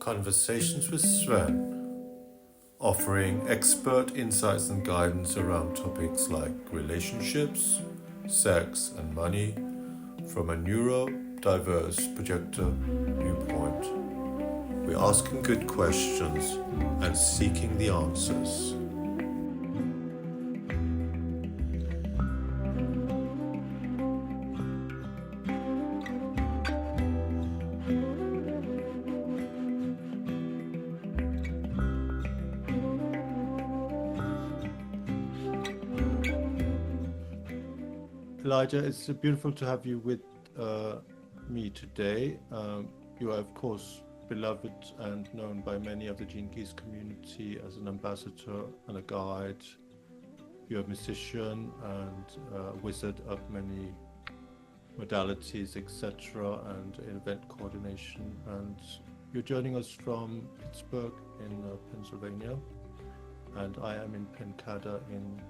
Conversations with Svend, offering expert insights and guidance around topics like relationships, sex, and money from a neurodiverse projector viewpoint. We're asking good questions and seeking the answers. Elijah, it's beautiful to have you with me today. You are, of course, beloved and known by many of the Gene Keys community as an ambassador and a guide. You're a musician and a wizard of many modalities, etc., and event coordination. And you're joining us from Pittsburgh in Pennsylvania, and I am in Pencada in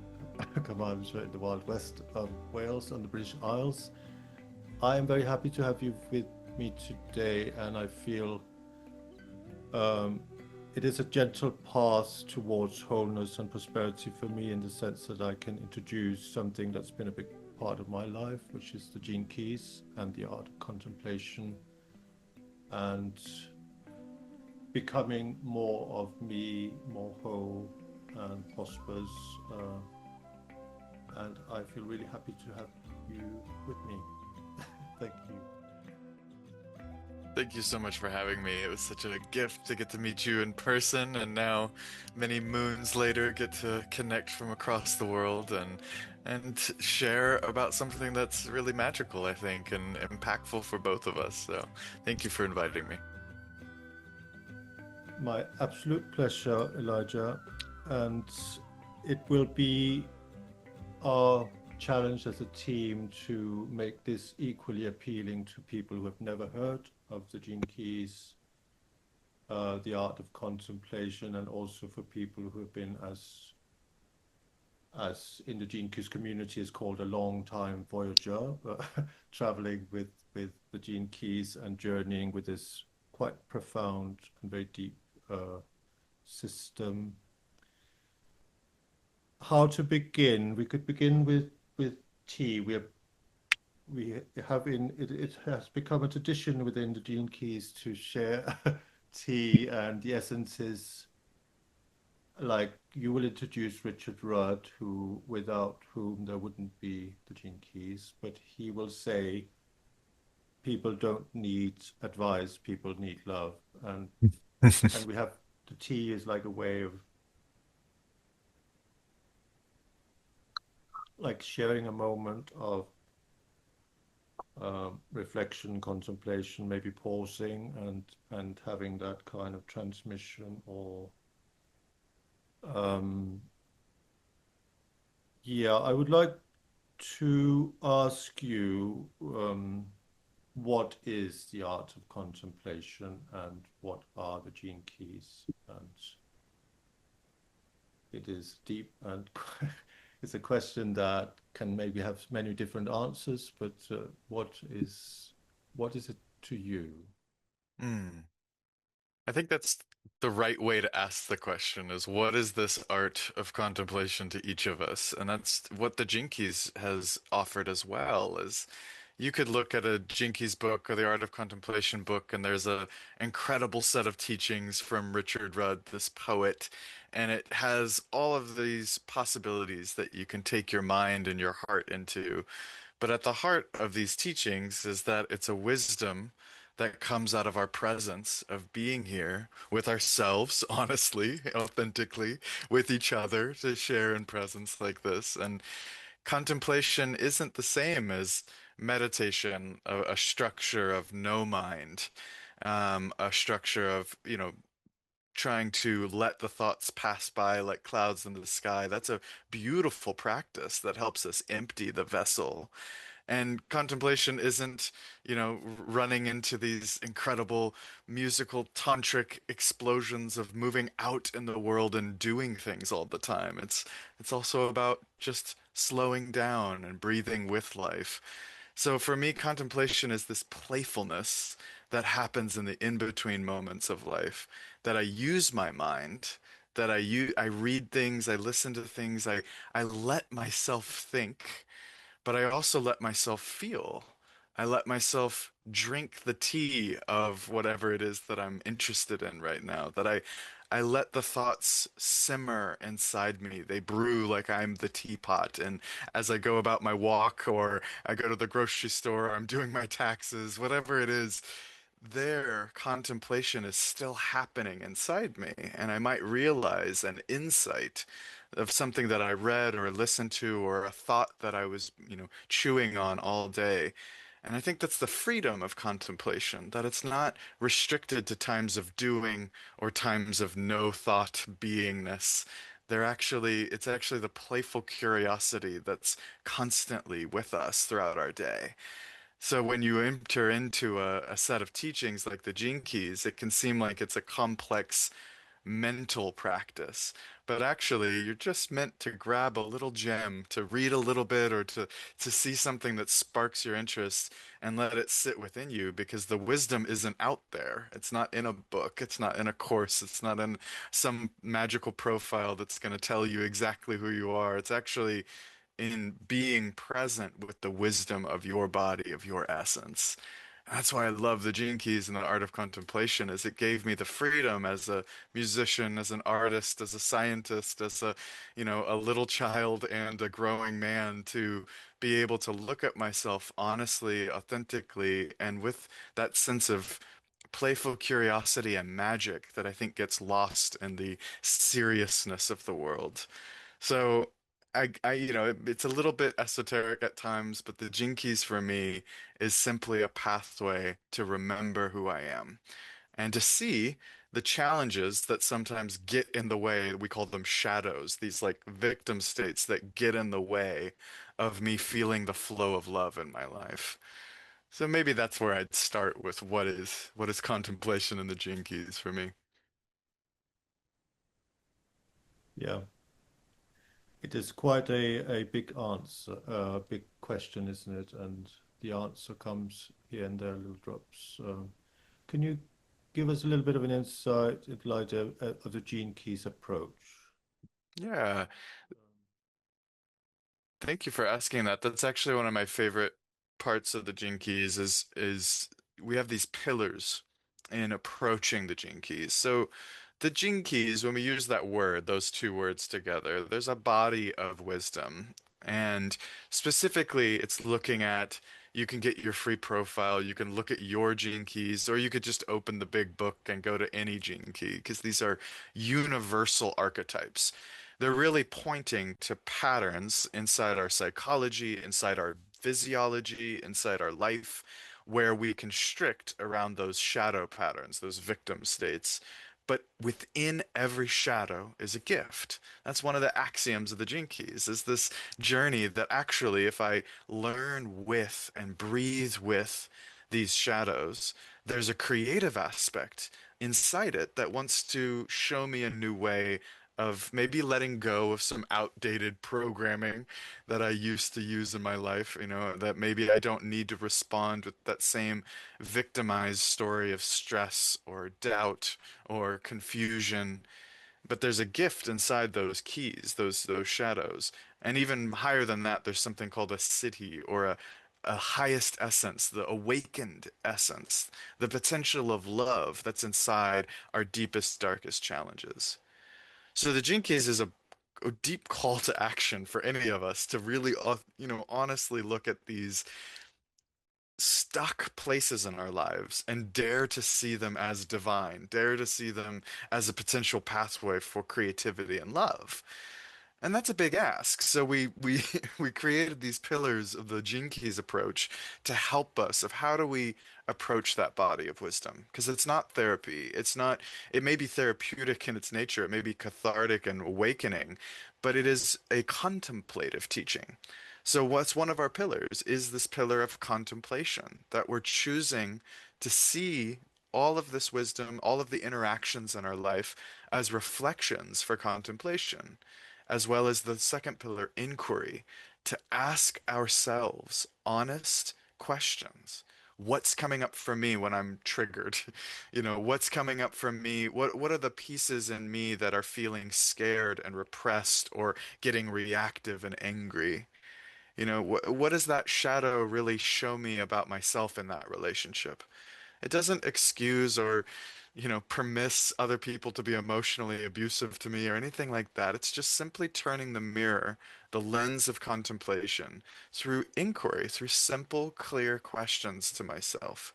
Carmarthenshire in the Wild West of Wales and the British Isles. I am very happy to have you with me today, and I feel it is a gentle path towards wholeness and prosperity for me, in the sense that I can introduce something that's been a big part of my life, which is the Gene Keys and the art of contemplation, and becoming more of me, more whole and prosperous. And I feel really happy to have you with me. Thank you. Thank you so much for having me. It was such a gift to get to meet you in person, and now, many moons later, get to connect from across the world and share about something that's really magical, I think, and impactful for both of us. So, thank you for inviting me. My absolute pleasure, Elijah. And it will be our challenge as a team to make this equally appealing to people who have never heard of the Gene Keys, the art of contemplation, and also for people who have been, as in the Gene Keys community is called, a long time voyager, traveling with the Gene Keys and journeying with this quite profound and very deep system. How to begin? We could begin with tea. We have it has become a tradition within the Gene Keys to share tea and the essences. Like, you will introduce Richard Rudd, who without whom there wouldn't be the Gene Keys, but he will say people don't need advice, people need love, and we have the tea is like a way of like sharing a moment of reflection, contemplation, maybe pausing and having that kind of transmission, or yeah, I would like to ask you, what is the art of contemplation and what are the Gene Keys? And it is deep and it's a question that can maybe have many different answers, but what is it to you? Hmm. I think that's the right way to ask the question, is what is this art of contemplation to each of us? And that's what the Jinkies has offered as well, is you could look at a Jinkies book or the Art of Contemplation book, and there's a incredible set of teachings from Richard Rudd, this poet, and it has all of these possibilities that you can take your mind and your heart into. But at the heart of these teachings is that it's a wisdom that comes out of our presence of being here with ourselves, honestly, authentically, with each other to share in presence like this. And contemplation isn't the same as meditation, a structure of no mind, a structure of, trying to let the thoughts pass by like clouds in the sky. That's a beautiful practice that helps us empty the vessel. And contemplation isn't, running into these incredible musical tantric explosions of moving out in the world and doing things all the time. It's also about just slowing down and breathing with life. So for me, contemplation is this playfulness that happens in the in-between moments of life, that I use my mind, I read things, I listen to things, I let myself think, but I also let myself feel. I let myself drink the tea of whatever it is that I'm interested in right now. I let the thoughts simmer inside me. They brew like I'm the teapot. And as I go about my walk, or I go to the grocery store, or I'm doing my taxes, whatever it is, their contemplation is still happening inside me, and I might realize an insight of something that I read or listened to, or a thought that I was, chewing on all day. And I think that's the freedom of contemplation, that it's not restricted to times of doing or times of no thought beingness. It's actually the playful curiosity that's constantly with us throughout our day. So when you enter into a set of teachings like the Gene Keys, it can seem like it's a complex mental practice. But actually, you're just meant to grab a little gem, to read a little bit, or to see something that sparks your interest and let it sit within you, because the wisdom isn't out there. It's not in a book, it's not in a course, it's not in some magical profile that's going to tell you exactly who you are. It's actually in being present with the wisdom of your body, of your essence. That's why I love the Gene Keys and the art of contemplation, is it gave me the freedom as a musician, as an artist, as a scientist, as a little child and a growing man, to be able to look at myself honestly, authentically, and with that sense of playful curiosity and magic that I think gets lost in the seriousness of the world. So it's a little bit esoteric at times, but the Gene Keys for me is simply a pathway to remember who I am and to see the challenges that sometimes get in the way. We call them shadows, these like victim states that get in the way of me feeling the flow of love in my life. So maybe that's where I'd start with what is contemplation in the Gene Keys for me. Yeah, it is quite a big answer, a big question, isn't it? And the answer comes here and there, little drops. Can you give us a little bit of an insight into like of the Gene Keys approach? Yeah. Thank you for asking that. That's actually one of my favorite parts of the Gene Keys is we have these pillars in approaching the Gene Keys. So the Gene Keys, when we use that word, those two words together, there's a body of wisdom. And specifically, it's looking at, you can get your free profile, you can look at your Gene Keys, or you could just open the big book and go to any Gene Key, because these are universal archetypes. They're really pointing to patterns inside our psychology, inside our physiology, inside our life, where we constrict around those shadow patterns, those victim states. But within every shadow is a gift. That's one of the axioms of the Gene Keys, is this journey that actually, if I learn with and breathe with these shadows, there's a creative aspect inside it that wants to show me a new way of maybe letting go of some outdated programming that I used to use in my life, that maybe I don't need to respond with that same victimized story of stress or doubt or confusion. But there's a gift inside those keys, those shadows. And even higher than that, there's something called a city, or a highest essence, the awakened essence, the potential of love that's inside our deepest, darkest challenges. So the Gene Keys is a deep call to action for any of us to really, honestly look at these stuck places in our lives and dare to see them as divine, dare to see them as a potential pathway for creativity and love. And that's a big ask. So we we created these pillars of the Gene Keys approach to help us of how do we approach that body of wisdom? Because it's not therapy. It may be therapeutic in its nature, it may be cathartic and awakening, but it is a contemplative teaching. So what's one of our pillars is this pillar of contemplation, that we're choosing to see all of this wisdom, all of the interactions in our life as reflections for contemplation, as well as the second pillar, inquiry, to ask ourselves honest questions. what's coming up for me when I'm triggered? What's coming up for me? What are the pieces in me that are feeling scared and repressed or getting reactive and angry? What does that shadow really show me about myself in that relationship? It doesn't excuse or, permiss other people to be emotionally abusive to me or anything like that. It's just simply turning the mirror, the lens of contemplation, through inquiry, through simple, clear questions to myself.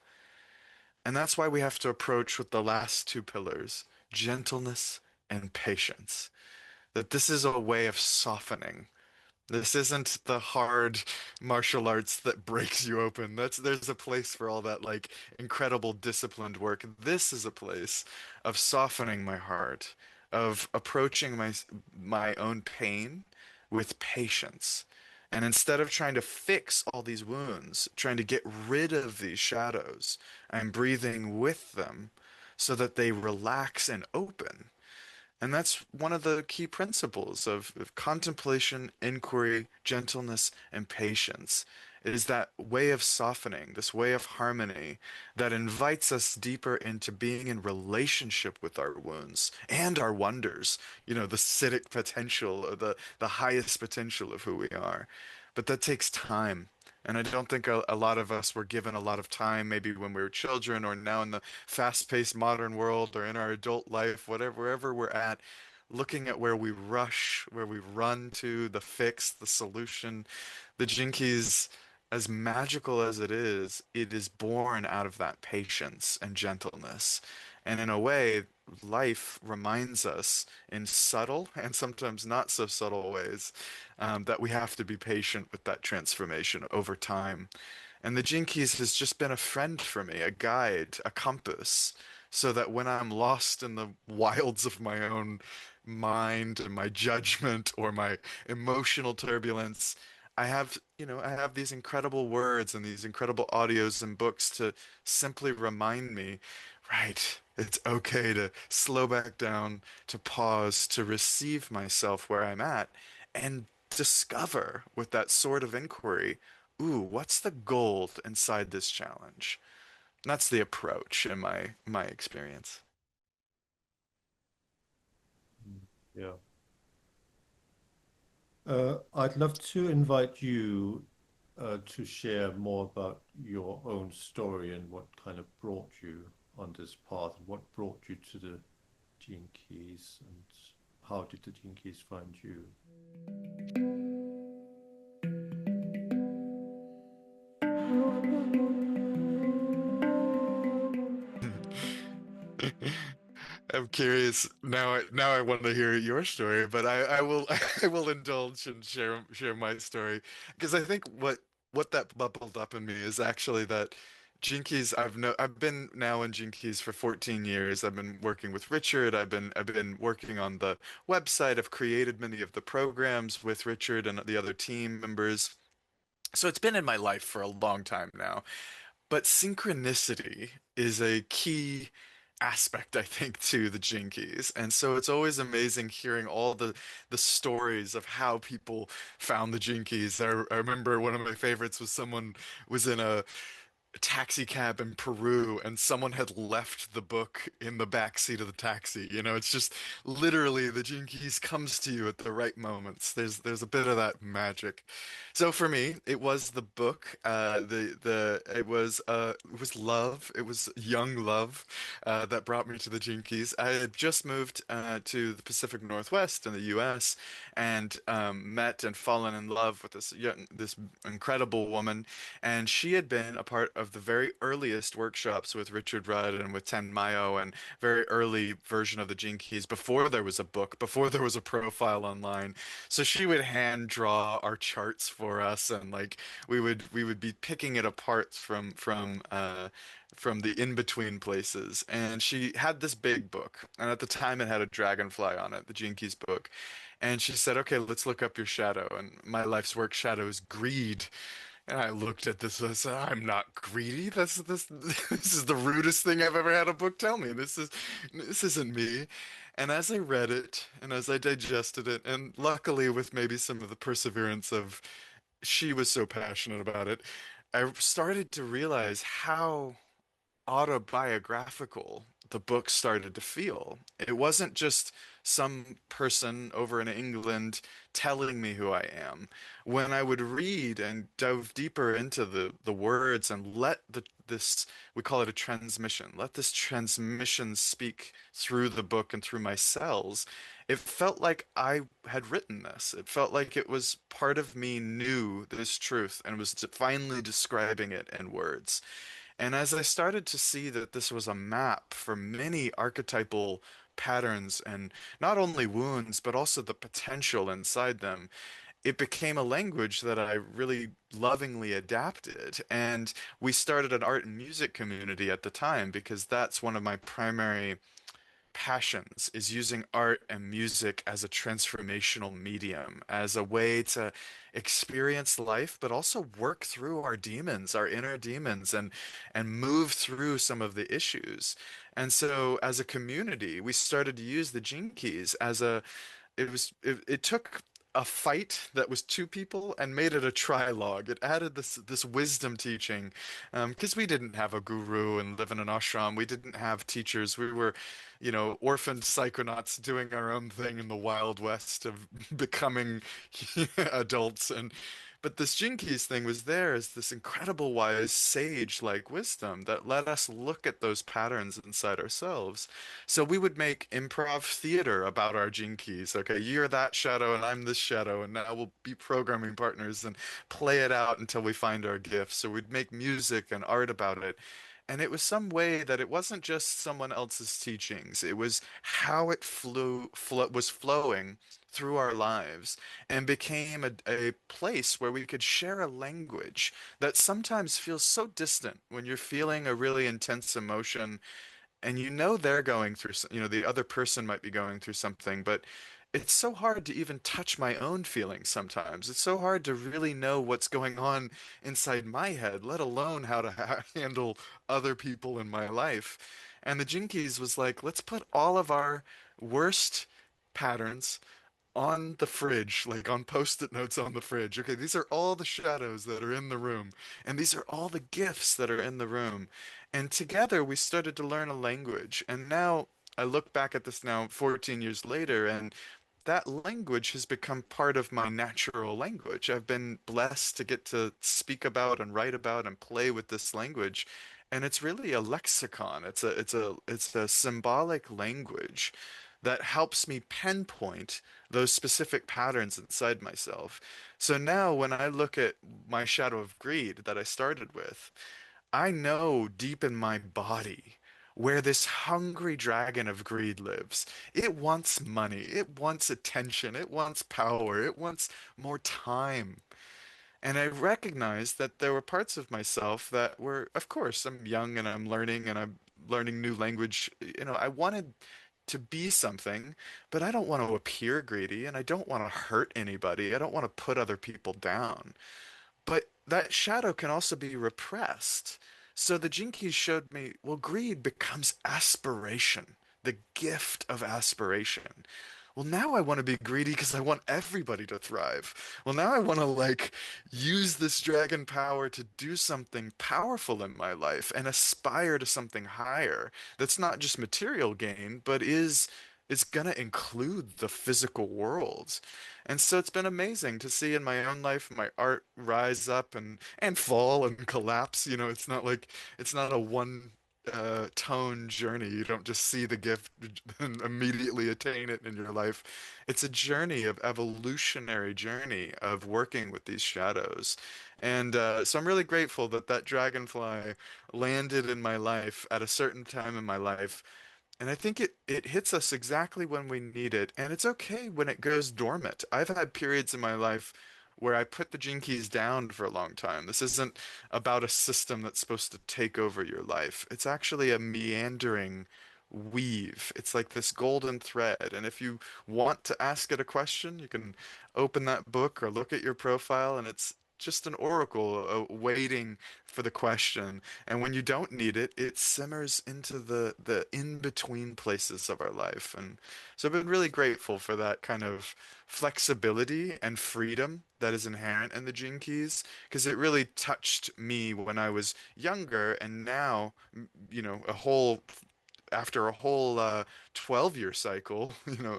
And that's why we have to approach with the last two pillars, gentleness and patience. That this is a way of softening. This isn't the hard martial arts that breaks you open. There's a place for all that like incredible disciplined work. This is a place of softening my heart, of approaching my own pain with patience. And instead of trying to fix all these wounds, trying to get rid of these shadows, I'm breathing with them so that they relax and open. And that's one of the key principles of contemplation, inquiry, gentleness, and patience. It is that way of softening, this way of harmony that invites us deeper into being in relationship with our wounds and our wonders, the citic potential or the highest potential of who we are. But that takes time. And I don't think a lot of us were given a lot of time, maybe when we were children or now in the fast-paced modern world or in our adult life, whatever, wherever we're at, looking at where we rush, where we run to, the fix, the solution. The Jinkies, as magical as it is born out of that patience and gentleness. And in a way, life reminds us in subtle and sometimes not so subtle ways that we have to be patient with that transformation over time. And the Gene Keys has just been a friend for me, a guide, a compass, so that when I'm lost in the wilds of my own mind and my judgment or my emotional turbulence, I have these incredible words and these incredible audios and books to simply remind me, right, it's okay to slow back down, to pause, to receive myself where I'm at, and discover with that sort of inquiry, ooh, what's the gold inside this challenge? And that's the approach in my experience. Yeah. I'd love to invite you to share more about your own story and what kind of brought you on this path and what brought you to the Gene Keys and how did the Gene Keys find you? I'm curious now. Now I want to hear your story, but I will I will indulge and share my story because I think what that bubbled up in me is actually that Jinkies. I've been now in Jinkies for 14 years. I've been working with Richard. I've been working on the website. I've created many of the programs with Richard and the other team members. So it's been in my life for a long time now. But synchronicity is a key aspect, I think, to the Jinkies. And so it's always amazing hearing all the stories of how people found the Jinkies. I remember one of my favorites was someone was in a taxi cab in Peru and someone had left the book in the back seat of the taxi. It's just literally the Gene Keys comes to you at the right moments. There's a bit of that magic. So for me, it was the book. The it was love. It was young love that brought me to the Gene Keys. I had just moved to the Pacific Northwest in the U.S. and met and fallen in love with this incredible woman, and she had been a part of the very earliest workshops with Richard Rudd and with Ten Mayo and very early version of the Gene Keys before there was a book, before there was a profile online. So she would hand draw our charts for us and like we would be picking it apart from the in-between places. And she had this big book, and at the time it had a dragonfly on it, the Gene Keys book. And she said, "Okay, let's look up your shadow." And my life's work shadow is greed. And I looked at this and I said, "I'm not greedy. This this is the rudest thing I've ever had a book tell me. This isn't me." And as I read it and as I digested it, and luckily with maybe some of the perseverance of she was so passionate about it, I started to realize how autobiographical the book started to feel. It wasn't just some person over in England telling me who I am. When I would read and dove deeper into the words and let this, we call it a transmission, let this transmission speak through the book and through my cells, it felt like I had written this. It felt like it was part of me knew this truth and was finally describing it in words. And as I started to see that this was a map for many archetypal patterns and not only wounds, but also the potential inside them, it became a language that I really lovingly adapted. And we started an art and music community at the time because that's one of my primary passions is using art and music as a transformational medium, as a way to experience life, but also work through our demons, our inner demons, and move through some of the issues. And so as a community, we started to use the gene keys as a it took a fight that was two people and made it a trilogue. It added this wisdom teaching, because we didn't have a guru and live in an ashram. We didn't have teachers. We were, orphaned psychonauts doing our own thing in the Wild West of becoming adults. But this Jinkies thing was there as this incredible wise sage-like wisdom that let us look at those patterns inside ourselves. So we would make improv theater about our gene keys. Okay, you're that shadow and I'm this shadow, and now we'll be programming partners and play it out until we find our gifts. So we'd make music and art about it. And it was some way that it wasn't just someone else's teachings. It was how it was flowing through our lives and became a place where we could share a language that sometimes feels so distant when you're feeling a really intense emotion and they're going through, the other person might be going through something, but it's so hard to even touch my own feelings sometimes. It's so hard to really know what's going on inside my head, let alone how to handle other people in my life. And the Jinkies was like, let's put all of our worst patterns on the fridge, like on post-it notes on the fridge. Okay, these are all the shadows that are in the room, and these are all the gifts that are in the room. And together we started to learn a language. And now I look back at this now 14 years later, and that language has become part of my natural language. I've been blessed to get to speak about and write about and play with this language. And it's really a lexicon. It's a symbolic language that helps me pinpoint those specific patterns inside myself. So now when I look at my shadow of greed that I started with, I know deep in my body where this hungry dragon of greed lives. It wants money, it wants attention, it wants power, it wants more time. And I recognized that there were parts of myself that were, of course, I'm young and I'm learning new language. I wanted to be something, but I don't want to appear greedy and I don't want to hurt anybody. I don't want to put other people down. But that shadow can also be repressed. So the Jinkies showed me, well, greed becomes aspiration, the gift of aspiration. Well, now I want to be greedy because I want everybody to thrive. Well, now I want to use this dragon power to do something powerful in my life and aspire to something higher that's not just material gain, but is going to include the physical world. And so it's been amazing to see in my own life my art rise up and fall and collapse. It's not a one tone journey. You don't just see the gift and immediately attain it in your life. It's a journey of evolutionary journey of working with these shadows. And so I'm really grateful that that dragonfly landed in my life at a certain time in my life, and I think it hits us exactly when we need it, and it's okay when it goes dormant. I've had periods in my life where I put the gene keys down for a long time. This isn't about a system that's supposed to take over your life. It's actually a meandering weave. It's like this golden thread, and if you want to ask it a question, you can open that book or look at your profile, and just an oracle waiting for the question. And when you don't need it, it simmers into the in-between places of our life. And so I've been really grateful for that kind of flexibility and freedom that is inherent in the Gene Keys, because it really touched me when I was younger, and now, you know, a whole after a whole 12-year cycle,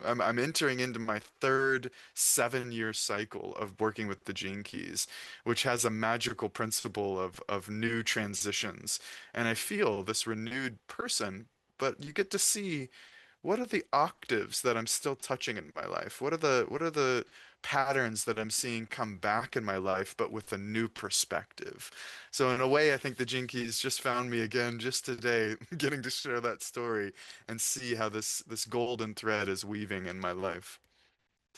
I'm entering into my third 7-year cycle of working with the Gene Keys, which has a magical principle of new transitions. And I feel this renewed person, but you get to see what are the octaves that I'm still touching in my life? What are the patterns that I'm seeing come back in my life, but with a new perspective? So in a way, I think the Jinkies just found me again just today, getting to share that story and see how this golden thread is weaving in my life.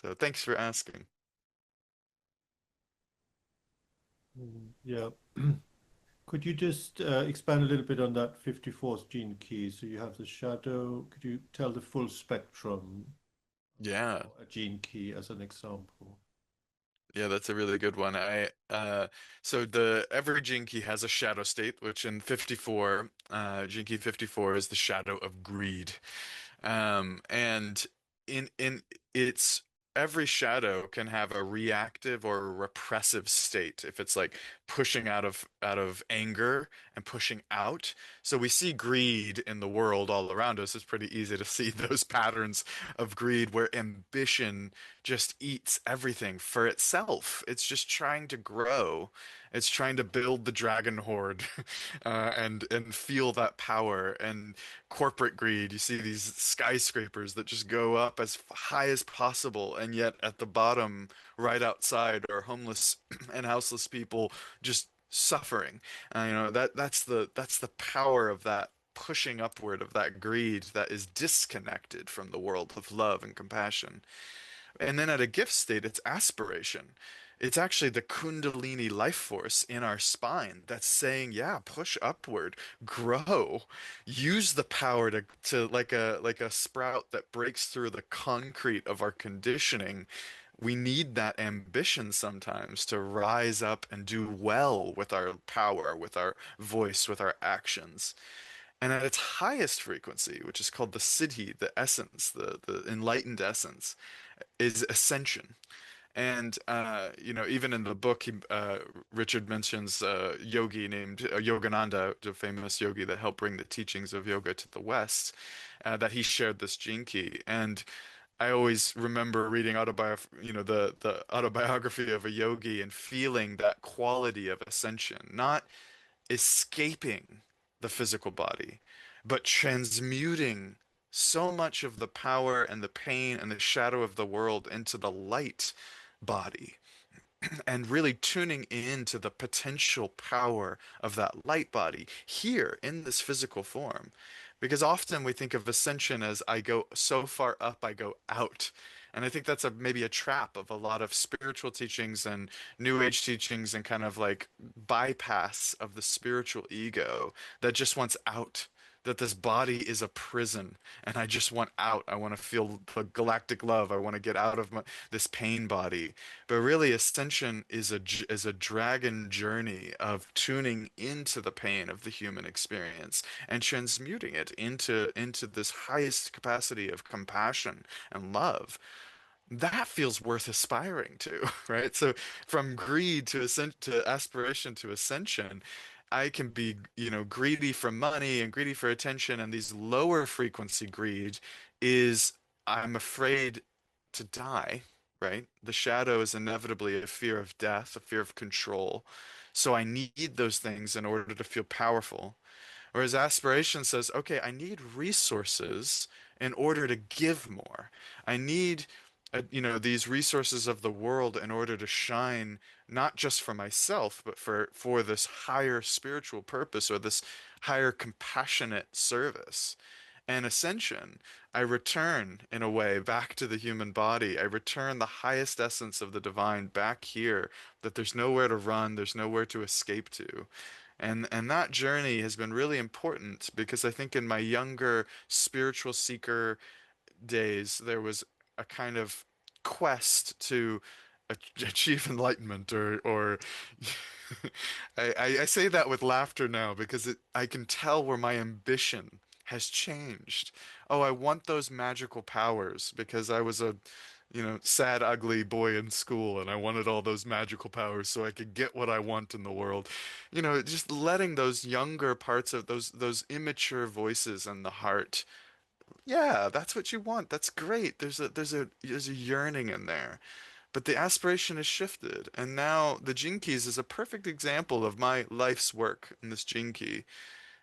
So thanks for asking. Yeah. Could you just expand a little bit on that 54th gene key? So you have the shadow. Could you tell the full spectrum Yeah. for a gene key as an example? Yeah, that's a really good one. I so the every gene key has a shadow state, which in 54, gene key 54 is the shadow of greed. And in its every shadow can have a reactive or a repressive state if it's like pushing out of anger and pushing out. So we see greed in the world all around us. It's pretty easy to see those patterns of greed where ambition just eats everything for itself. It's just trying to grow. It's trying to build the dragon horde, and feel that power. And corporate greed. You see these skyscrapers that just go up as high as possible, and yet at the bottom, right outside, are homeless and houseless people just suffering. That's the power of that pushing upward of that greed that is disconnected from the world of love and compassion. And then at a gift state, it's aspiration. It's actually the Kundalini life force in our spine that's saying, yeah, push upward, grow, use the power to like a sprout that breaks through the concrete of our conditioning. We need that ambition sometimes to rise up and do well with our power, with our voice, with our actions. And at its highest frequency, which is called the siddhi, the essence, the enlightened essence, is ascension. And even in the book, Richard mentions a yogi named Yogananda, the famous yogi that helped bring the teachings of yoga to the West, that he shared this gene key. And I always remember reading the autobiography of a yogi and feeling that quality of ascension, not escaping the physical body, but transmuting so much of the power and the pain and the shadow of the world into the light body, and really tuning into the potential power of that light body here in this physical form. Because often we think of ascension as I go so far up, I go out. And I think that's maybe a trap of a lot of spiritual teachings and new age teachings, and kind of like bypass of the spiritual ego that just wants out. That this body is a prison and I just want out. I want to feel the galactic love. I want to get out of this pain body. But really, ascension is a dragon journey of tuning into the pain of the human experience and transmuting it into this highest capacity of compassion and love. That feels worth aspiring to, right? So from greed to aspiration to ascension, I can be, greedy for money and greedy for attention, and these lower frequency greed is I'm afraid to die, right? The shadow is inevitably a fear of death, a fear of control. So I need those things in order to feel powerful. Whereas aspiration says, okay, I need resources in order to give more. I need, these resources of the world in order to shine, not just for myself, but for this higher spiritual purpose, or this higher compassionate service. And ascension, I return in a way back to the human body. I return the highest essence of the divine back here, that there's nowhere to run, there's nowhere to escape to. And that journey has been really important, because I think in my younger spiritual seeker days, there was a kind of quest to achieve enlightenment or I say that with laughter now because I can tell where my ambition has changed. Oh, I want those magical powers because I was a, sad, ugly boy in school and I wanted all those magical powers so I could get what I want in the world. Just letting those younger parts of those immature voices in the heart. Yeah, that's what you want. That's great. There's a yearning in there. But the aspiration has shifted, and now the Gene Keys is a perfect example of my life's work in this Gene Key,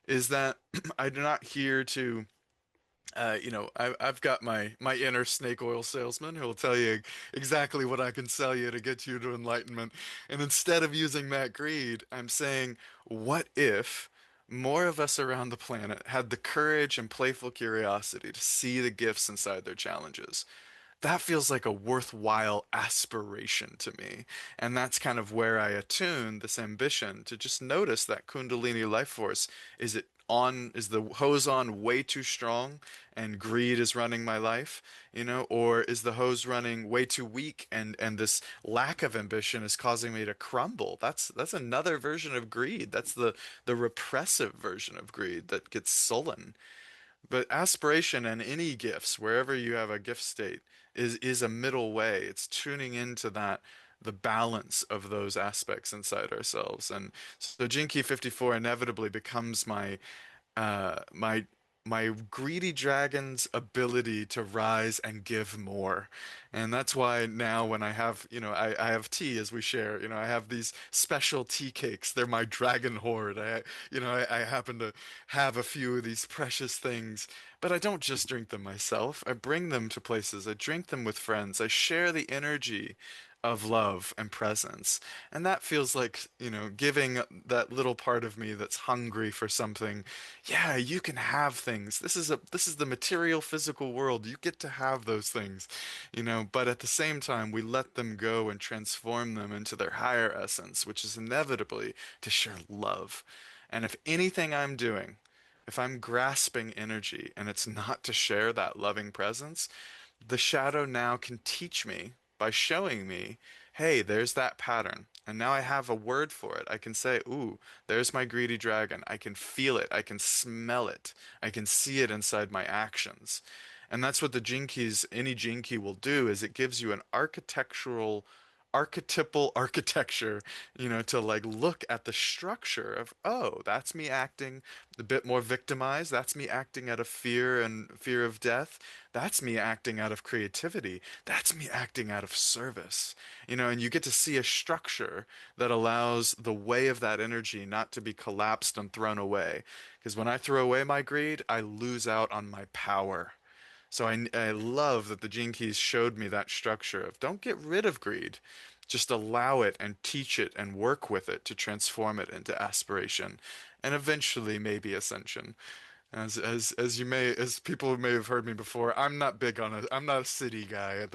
is that I'm not here to, I've got my inner snake oil salesman who will tell you exactly what I can sell you to get you to enlightenment. And instead of using that greed, I'm saying, what if more of us around the planet had the courage and playful curiosity to see the gifts inside their challenges? That feels like a worthwhile aspiration to me. And that's kind of where I attune this ambition to just notice that Kundalini life force. Is the hose on way too strong and greed is running my life, or is the hose running way too weak and this lack of ambition is causing me to crumble? That's another version of greed. That's the repressive version of greed that gets sullen. But aspiration and any gifts, wherever you have a gift state, is a middle way. It's tuning into the balance of those aspects inside ourselves. And so Jinki 54 inevitably becomes my my greedy dragon's ability to rise and give more. And that's why now when I have, I have tea as we share, I have these special tea cakes. They're my dragon hoard. I happen to have a few of these precious things, but I don't just drink them myself. I bring them to places. I drink them with friends. I share the energy of love and presence. And that feels like, giving that little part of me that's hungry for something. Yeah, you can have things. This is the material physical world. You get to have those things, but at the same time we let them go and transform them into their higher essence, which is inevitably to share love. And if anything I'm doing, if I'm grasping energy and it's not to share that loving presence, the shadow now can teach me by showing me, hey, there's that pattern. And now I have a word for it. I can say, ooh, there's my greedy dragon. I can feel it. I can smell it. I can see it inside my actions. And that's what the gene keys, any gene key will do, is it gives you an archetypal architecture, to like look at the structure of, oh, that's me acting a bit more victimized. That's me acting out of fear and fear of death. That's me acting out of creativity. That's me acting out of service. And you get to see a structure that allows the way of that energy not to be collapsed and thrown away. Because when I throw away my greed, I lose out on my power. So I love that the Gene Keys showed me that structure of don't get rid of greed. Just allow it and teach it and work with it to transform it into aspiration and eventually maybe ascension. As people may have heard me before, I'm not a city guy.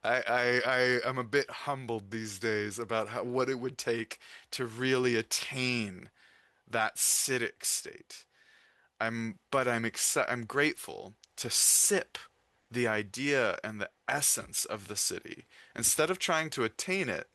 I'm a bit humbled these days about what it would take to really attain that citic state. I'm grateful to sip the idea and the essence of the city. Instead of trying to attain it,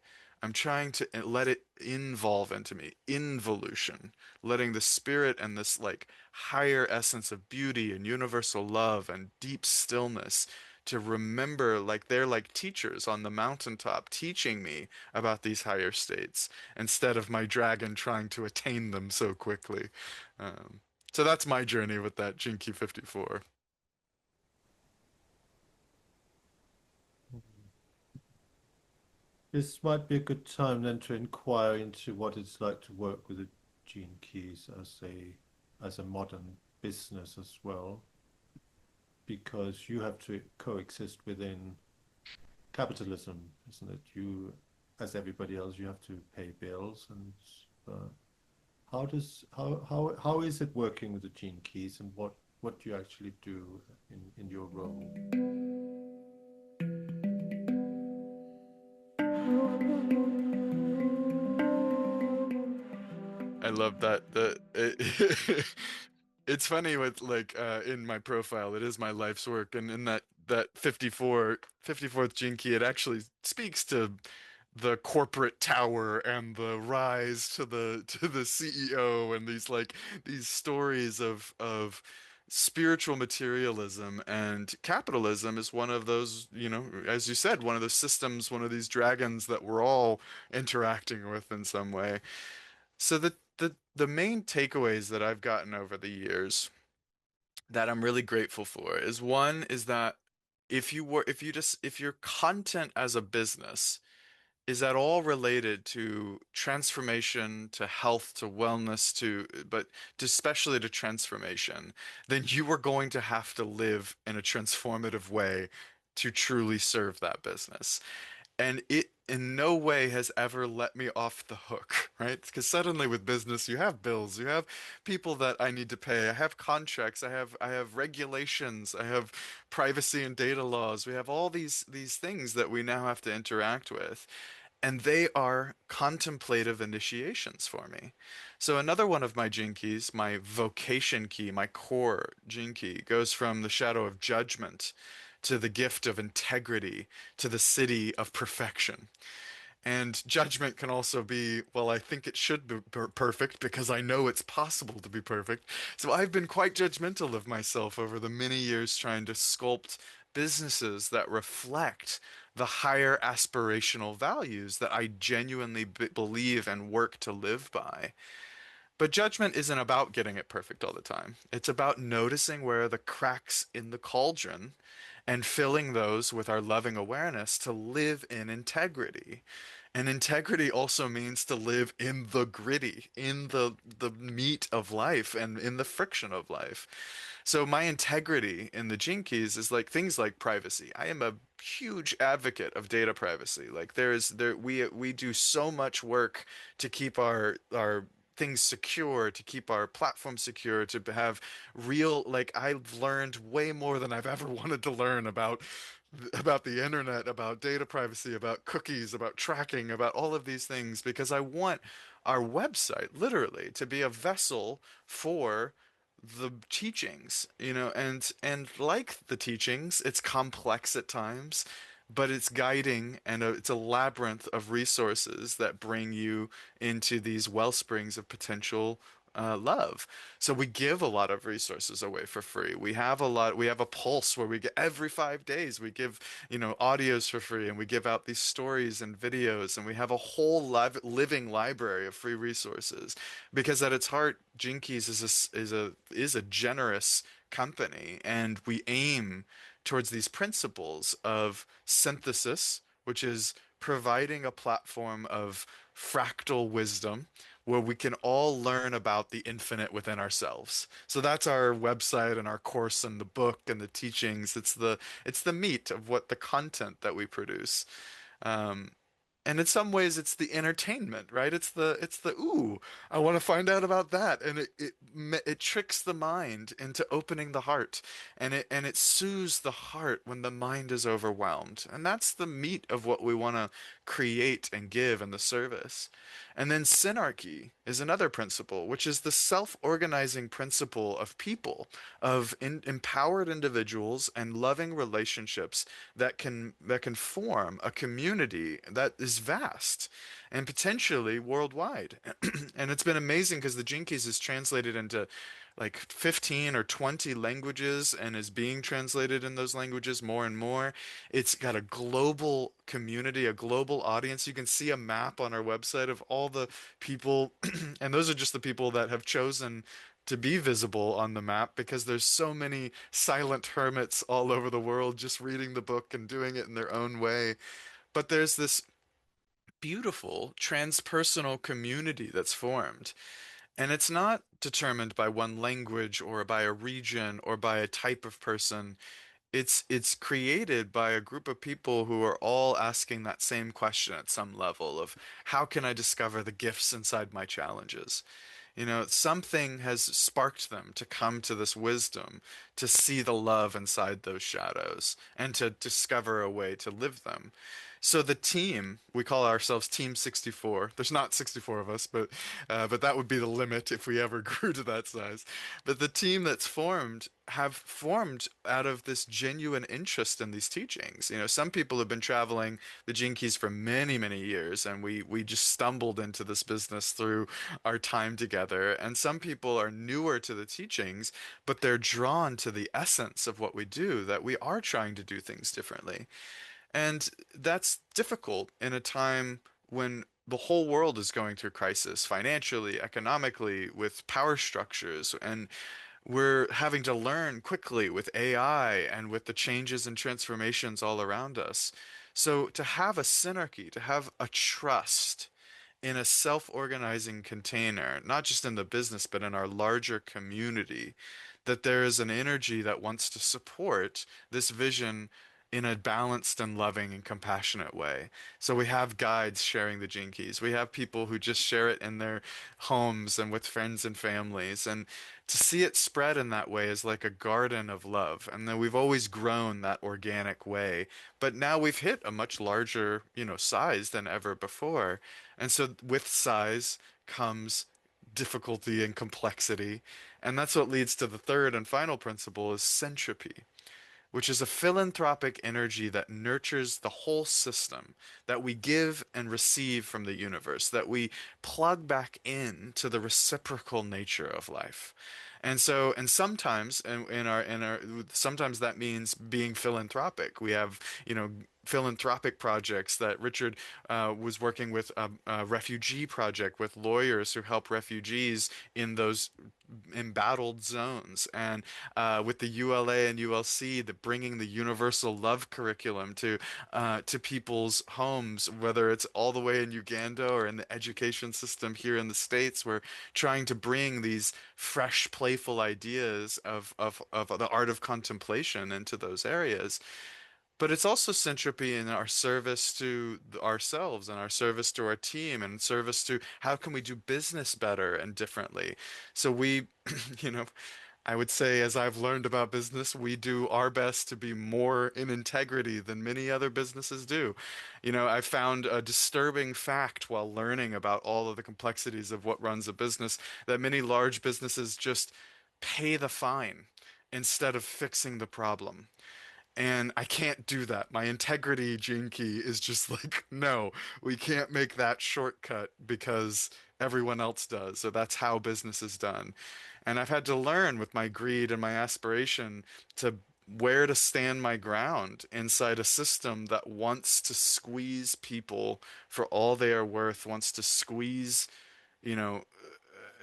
I'm trying to let it involve into me, involution, letting the spirit and this like higher essence of beauty and universal love and deep stillness to remember like they're like teachers on the mountaintop teaching me about these higher states instead of my dragon trying to attain them so quickly. Um, so that's my journey with that Jinky 54. This might be a good time then to inquire into what it's like to work with the gene keys as a modern business as well, because you have to coexist within capitalism, isn't it? You, as everybody else, you have to pay bills, and uh, how is it working with the gene keys, and what do you actually do in your role? I love that. It's funny with like in my profile, it is my life's work, and in that 54th gene key, it actually speaks to the corporate tower and the rise to the CEO and these stories of spiritual materialism, and capitalism is one of those, as you said, one of those systems, one of these dragons that we're all interacting with in some way. So the main takeaways that I've gotten over the years that I'm really grateful for is one is that if your content as a business is at all related to transformation, to health, to wellness, but especially to transformation, then you are going to have to live in a transformative way to truly serve that business. And it in no way has ever let me off the hook, right? Because suddenly with business, you have bills, you have people that I need to pay, I have contracts, I have regulations, I have privacy and data laws. We have all these things that we now have to interact with. And they are contemplative initiations for me. So another one of my gene keys, my vocation key, my core gene key, goes from the shadow of judgment to the gift of integrity to the city of perfection. And judgment can also be, well, I think it should be perfect because I know it's possible to be perfect. So I've been quite judgmental of myself over the many years trying to sculpt businesses that reflect the higher aspirational values that I genuinely believe and work to live by. But judgment isn't about getting it perfect all the time. It's about noticing where are the cracks in the cauldron and filling those with our loving awareness to live in integrity. And integrity also means to live in the gritty, in the meat of life and in the friction of life. So my integrity in the Gene Keys is like things like privacy. I am a huge advocate of data privacy. Like we do so much work to keep our things secure, to keep our platform secure, to have real, like I've learned way more than I've ever wanted to learn about the internet, about data privacy, about cookies, about tracking, about all of these things because I want our website literally to be a vessel for the teachings, and like the teachings, it's complex at times, but it's guiding and it's a labyrinth of resources that bring you into these well springs of potential love. So we give a lot of resources away for free. We have a pulse where we get every 5 days, we give, audios for free and we give out these stories and videos and we have a whole living library of free resources because at its heart, Jinkies is a generous company and we aim towards these principles of synthesis, which is providing a platform of fractal wisdom where we can all learn about the infinite within ourselves. So that's our website and our course and the book and the teachings. It's the meat of what the content that we produce. Um, and in some ways, it's the entertainment, right? It's the ooh, I want to find out about that, and it tricks the mind into opening the heart, and it soothes the heart when the mind is overwhelmed, and that's the meat of what we want to create and give in the service. And then synarchy is another principle, which is the self-organizing principle of people, of empowered individuals and loving relationships that can form a community that is vast and potentially worldwide. And it's been amazing because the Gene Keys is translated into like 15 or 20 languages and is being translated in those languages more and more. It's got a global community, a global audience. You can see a map on our website of all the people, and those are just the people that have chosen to be visible on the map because there's so many silent hermits all over the world just reading the book and doing it in their own way. But there's this beautiful transpersonal community that's formed. And it's not determined by one language or by a region or by a type of person. It's created by a group of people who are all asking that same question at some level of how can I discover the gifts inside my challenges? Something has sparked them to come to this wisdom, to see the love inside those shadows, and to discover a way to live them. So the team, we call ourselves Team 64. There's not 64 of us, but that would be the limit if we ever grew to that size. But the team that's formed have formed out of this genuine interest in these teachings. You know, some people have been traveling the Gene Keys for many, many years, and we just stumbled into this business through our time together. And some people are newer to the teachings, but they're drawn to the essence of what we do, that we are trying to do things differently. And that's difficult in a time when the whole world is going through crisis, financially, economically, with power structures, and we're having to learn quickly with AI and with the changes and transformations all around us. So to have a synarchy, to have a trust in a self-organizing container, not just in the business, but in our larger community, that there is an energy that wants to support this vision in a balanced and loving and compassionate way. So we have guides sharing the Gene Keys. We have people who just share it in their homes and with friends and families. And to see it spread in that way is like a garden of love. And then we've always grown that organic way. But now we've hit a much larger, size than ever before. And so with size comes difficulty and complexity. And that's what leads to the third and final principle is centropy, which is a philanthropic energy that nurtures the whole system, that we give and receive from the universe, that we plug back in to the reciprocal nature of life. And so, and sometimes sometimes that means being philanthropic. We have, philanthropic projects that Richard was working with a refugee project with lawyers who help refugees in those embattled zones, and with the ULA and ULC, the bringing the universal love curriculum to people's homes, whether it's all the way in Uganda or in the education system here in the States. We're trying to bring these fresh, playful ideas of the art of contemplation into those areas. But it's also centropy in our service to ourselves and our service to our team and service to how can we do business better and differently. So we, you know, I would say as I've learned about business, we do our best to be more in integrity than many other businesses do. I found a disturbing fact while learning about all of the complexities of what runs a business that many large businesses just pay the fine instead of fixing the problem. And I can't do that. My integrity gene key is just like, no, we can't make that shortcut because everyone else does. So that's how business is done. And I've had to learn with my greed and my aspiration to where to stand my ground inside a system that wants to squeeze people for all they are worth, wants to squeeze, you know,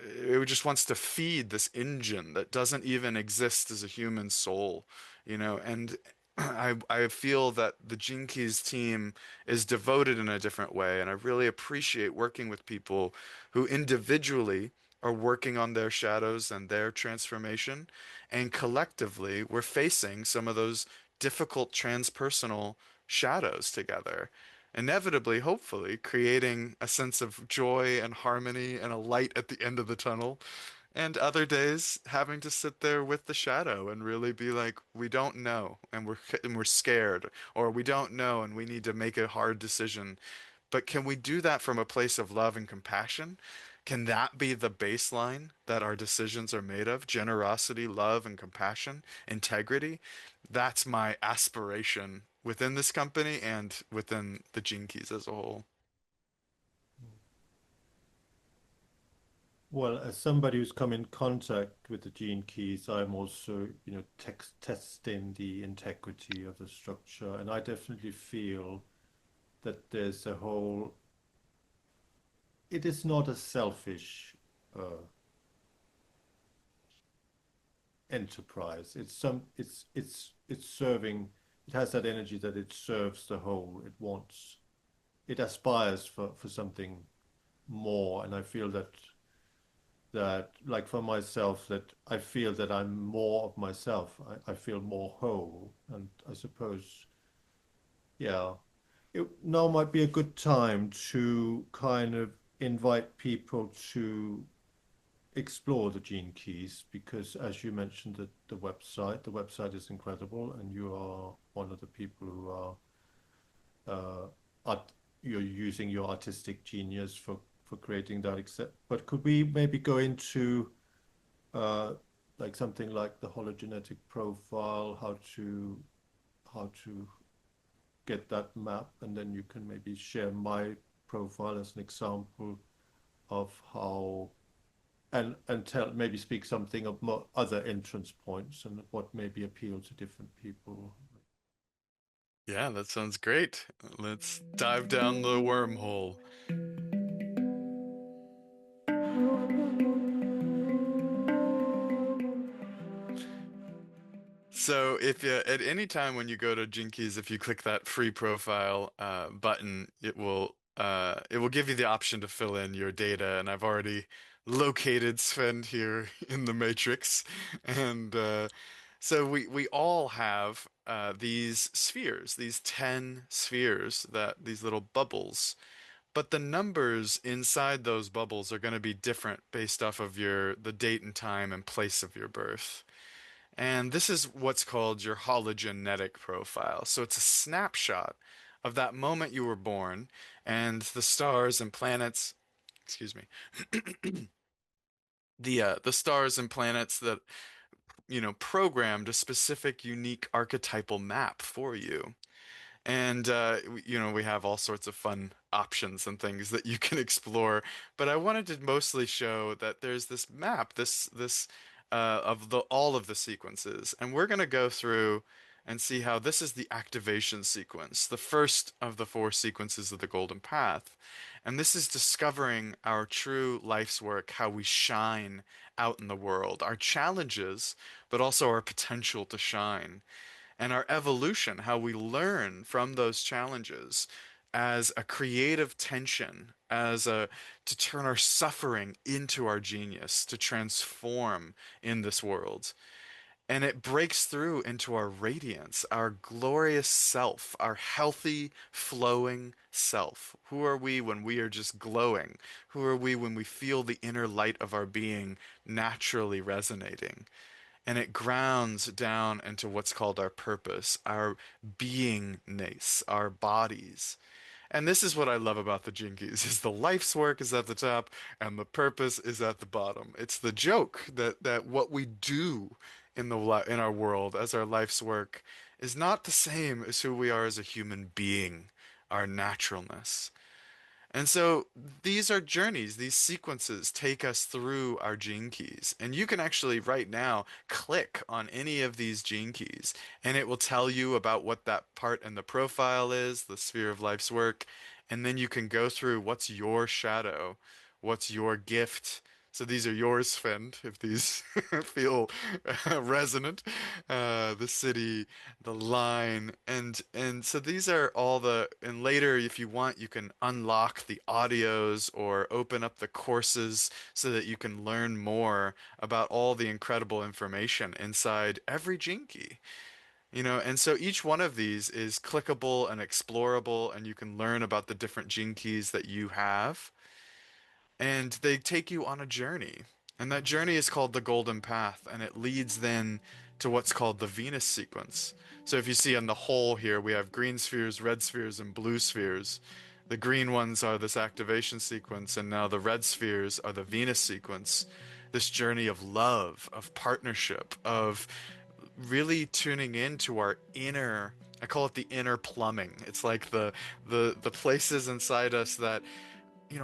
it just wants to feed this engine that doesn't even exist as a human soul, and I feel that the Gene Keys team is devoted in a different way, and I really appreciate working with people who individually are working on their shadows and their transformation, and collectively we're facing some of those difficult transpersonal shadows together, inevitably, hopefully, creating a sense of joy and harmony and a light at the end of the tunnel. And other days having to sit there with the shadow and really be like, we don't know and we're scared, or we don't know and we need to make a hard decision. But can we do that from a place of love and compassion? Can that be the baseline that our decisions are made of? Generosity, love, and compassion, integrity. That's my aspiration within this company and within the Gene Keys as a whole. Well, as somebody who's come in contact with the gene keys, I'm also, testing the integrity of the structure, and I definitely feel that there's a whole. It is not a selfish uh, enterprise. It's serving. It has that energy that it serves the whole. It wants. It aspires for something more, and I feel that like for myself that I feel that I'm more of myself. I feel more whole, and I suppose, yeah, now might be a good time to kind of invite people to explore the gene keys, because as you mentioned, the website is incredible, and you are one of the people who are art, you're using your artistic genius for creating that. Except, but could we maybe go into uh, like something like the hologenetic profile, how to get that map, and then you can maybe share my profile as an example of how, and tell, maybe speak something of other entrance points and what maybe appeal to different people. Yeah, that sounds great. Let's dive down the wormhole. So if you, at any time when you go to Jinkies, if you click that free profile button, it will give you the option to fill in your data. And I've already located Svend here in the matrix. And so we all have these spheres, these 10 spheres, that these little bubbles. But the numbers inside those bubbles are going to be different based off of the date and time and place of your birth. And this is what's called your hologenetic profile. So it's a snapshot of that moment you were born and the stars and planets, excuse me, the stars and planets that, programmed a specific unique archetypal map for you. And we have all sorts of fun options and things that you can explore. But I wanted to mostly show that there's this map, this of the all of the sequences, and we're going to go through and see how this is the activation sequence, the first of the four sequences of the Golden Path. And this is discovering our true life's work, how we shine out in the world, our challenges, but also our potential to shine and our evolution, how we learn from those challenges as a creative tension, to turn our suffering into our genius, to transform in this world. And it breaks through into our radiance, our glorious self, our healthy, flowing self. Who are we when we are just glowing? Who are we when we feel the inner light of our being naturally resonating? And it grounds down into what's called our purpose, our beingness, our bodies. And this is what I love about the Jinkies, is the life's work is at the top and the purpose is at the bottom. It's the joke that what we do in our world as our life's work is not the same as who we are as a human being, our naturalness. And so these are journeys, these sequences take us through our gene keys. And you can actually right now click on any of these gene keys and it will tell you about what that part in the profile is, the sphere of life's work. And then you can go through what's your shadow, what's your gift. So these are yours, Svend, if these feel resonant. The city, the line, and so these are all and later, if you want, you can unlock the audios or open up the courses so that you can learn more about all the incredible information inside every gene key. And so each one of these is clickable and explorable, and you can learn about the different gene keys that you have and they take you on a journey. And that journey is called the Golden Path, and it leads then to what's called the Venus sequence. So if you see on the whole here, we have green spheres, red spheres, and blue spheres. The green ones are this activation sequence, and now the red spheres are the Venus sequence. This journey of love, of partnership, of really tuning into our inner, I call it the inner plumbing. It's like the places inside us that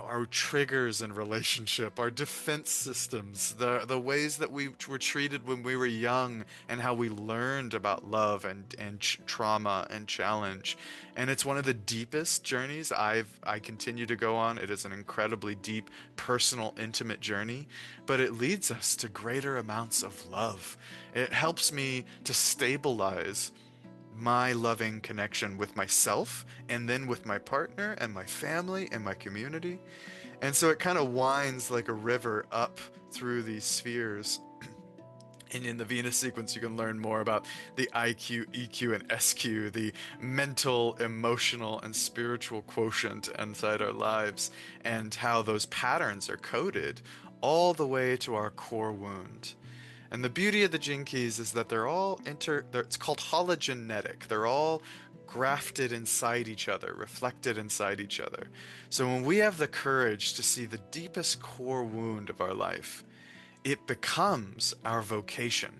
our triggers in relationship, our defense systems, the ways that we were treated when we were young, and how we learned about love and trauma and challenge. And it's one of the deepest journeys I continue to go on. It is an incredibly deep, personal, intimate journey, but it leads us to greater amounts of love. It helps me to stabilize my loving connection with myself and then with my partner and my family and my community. And so it kind of winds like a river up through these spheres. And in the Venus sequence, you can learn more about the IQ, EQ, and SQ, the mental, emotional, and spiritual quotient inside our lives, and how those patterns are coded all the way to our core wound. And the beauty of the gene keys is that they're all it's called hologenetic. They're all grafted inside each other, reflected inside each other. So when we have the courage to see the deepest core wound of our life, it becomes our vocation.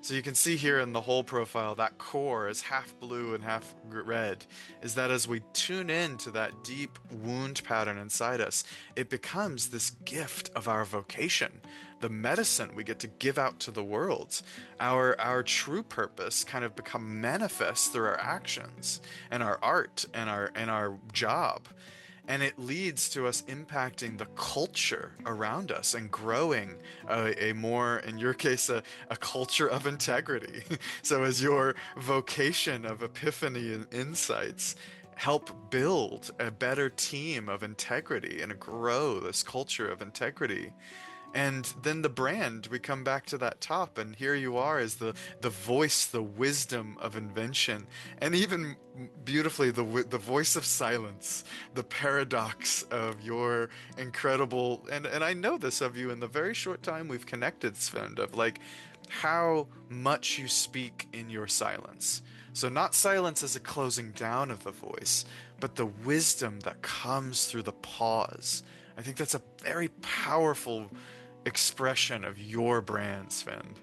So you can see here in the whole profile, that core is half blue and half red, is that as we tune in to that deep wound pattern inside us, it becomes this gift of our vocation, the medicine we get to give out to the world. Our true purpose kind of become manifest through our actions and our art and our job. And it leads to us impacting the culture around us and growing a more, in your case, a culture of integrity. So as your vocation of epiphany and insights help build a better team of integrity and grow this culture of integrity. And then the brand, we come back to that top, and here you are as the voice, the wisdom of invention, and even beautifully the voice of silence, the paradox of your incredible, and I know this of you in the very short time we've connected, Svend, of like how much you speak in your silence. So not silence as a closing down of the voice, but the wisdom that comes through the pause. I think that's a very powerful expression of your brand, Svend.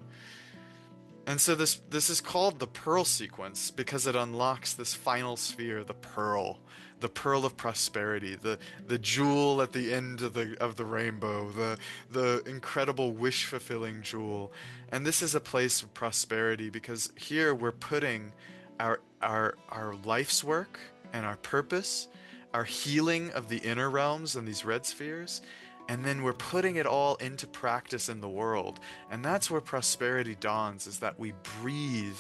And so this is called the pearl sequence because it unlocks this final sphere, the pearl of prosperity, the jewel at the end of the rainbow, the incredible wish fulfilling jewel. And this is a place of prosperity because here we're putting our life's work and our purpose, our healing of the inner realms and these red spheres, and then we're putting it all into practice in the world. And that's where prosperity dawns, is that we breathe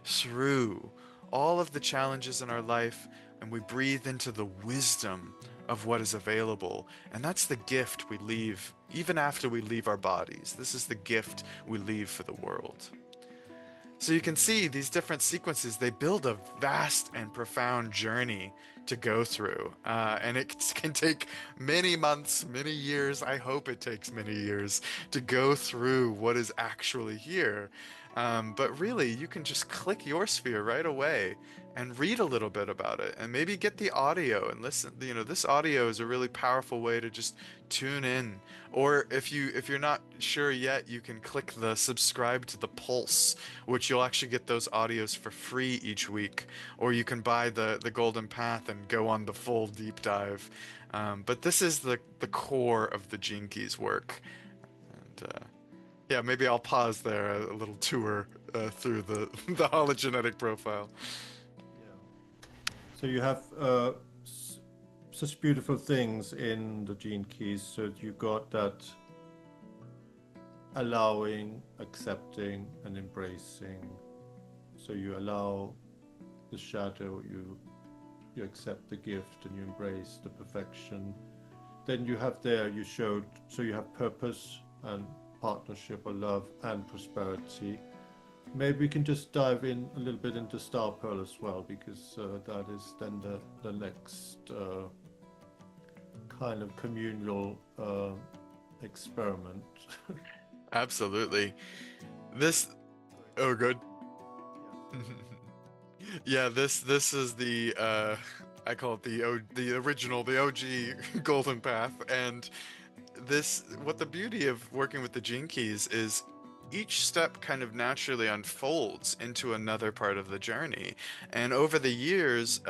through all of the challenges in our life and we breathe into the wisdom of what is available. And that's the gift we leave even after we leave our bodies. This is the gift we leave for the world. So you can see these different sequences, they build a vast and profound journey to go through. And it can take many months, many years. I hope it takes many years to go through what is actually here. But really, you can just click your sphere right away and read a little bit about it and maybe get the audio and listen. You know, this audio is a really powerful way to just tune in. Or if you're not sure yet, you can click the subscribe to the Pulse, which you'll actually get those audios for free each week. Or you can buy the Golden Path and go on the full deep dive. But this is the core of the Gene Keys work. And yeah, maybe I'll pause there, a little tour through the hologenetic profile. Yeah. So you have such beautiful things in the gene keys. So you got that allowing, accepting, and embracing. So you allow the shadow, you accept the gift, and you embrace the perfection. Then you have there, you showed, so you have purpose and partnership or love and prosperity. Maybe we can just dive in a little bit into Star Pearl as well, because that is then the next kind of communal experiment. Absolutely. This, oh, good. Yeah, this is the I call it the original, the OG Golden Path. And this, what the beauty of working with the Gene Keys is each step kind of naturally unfolds into another part of the journey. And over the years,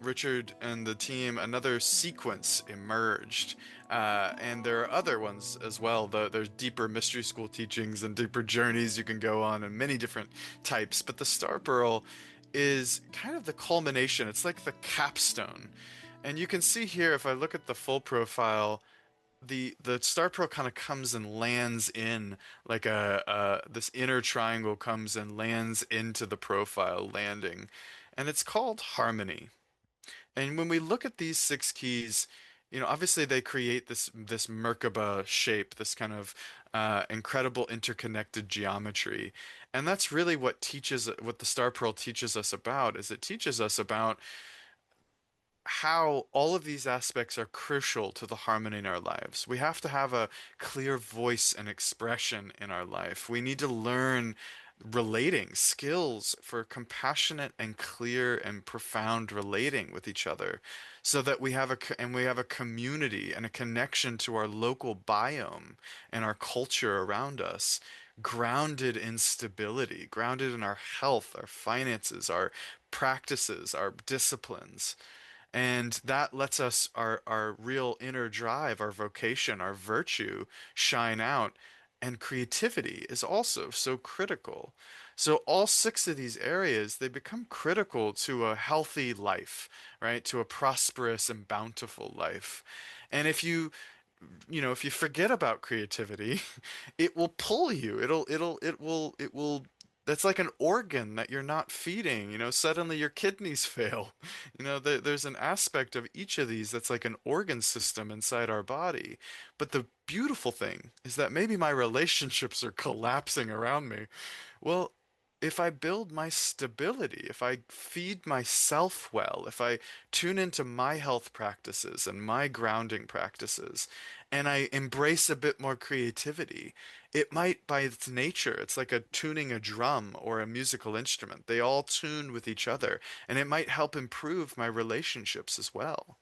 Richard and the team, another sequence emerged. And there are other ones as well. There's deeper mystery school teachings and deeper journeys you can go on, and many different types. But the Star Pearl is kind of the culmination. It's like the capstone. And you can see here, if I look at the full profile, the star pearl kind of comes and lands in like this inner triangle comes and lands into the profile landing, and it's called harmony. And when we look at these six keys, you know, obviously they create this Merkaba shape, this kind of incredible interconnected geometry. And that's really what the star pearl teaches us about, is it teaches us about how all of these aspects are crucial to the harmony in our lives. We have to have a clear voice and expression in our life. We need to learn relating, skills for compassionate and clear and profound relating with each other, so that we have a community and a connection to our local biome and our culture around us, grounded in stability, grounded in our health, our finances, our practices, our disciplines. And that lets us, our real inner drive, our vocation, our virtue shine out. And creativity is also so critical. So all six of these areas, they become critical to a healthy life, right? To a prosperous and bountiful life. And if you forget about creativity, it will pull you. That's like an organ that you're not feeding. Suddenly your kidneys fail. There's an aspect of each of these that's like an organ system inside our body. But the beautiful thing is that maybe my relationships are collapsing around me. Well, if I build my stability, if I feed myself well, if I tune into my health practices and my grounding practices, and I embrace a bit more creativity, it might, by its nature, it's like tuning a drum or a musical instrument. They all tune with each other, and it might help improve my relationships as well.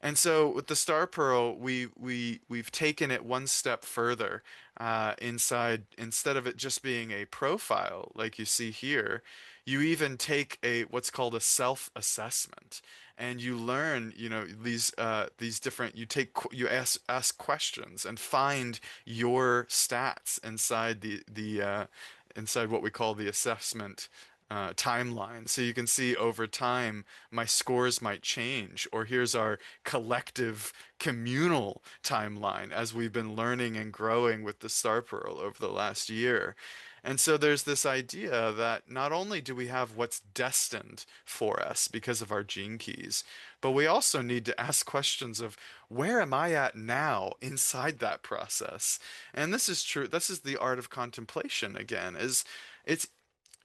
And so with the Star Pearl, we've taken it one step further. Instead of it just being a profile like you see here, you even take a what's called a self-assessment, and you learn, these different. You ask questions and find your stats inside the inside what we call the assessment timeline. So you can see over time, my scores might change, or here's our collective communal timeline as we've been learning and growing with the Star Pearl over the last year. And so there's this idea that not only do we have what's destined for us because of our gene keys, but we also need to ask questions of where am I at now inside that process? And this is true. This is the art of contemplation again, is it's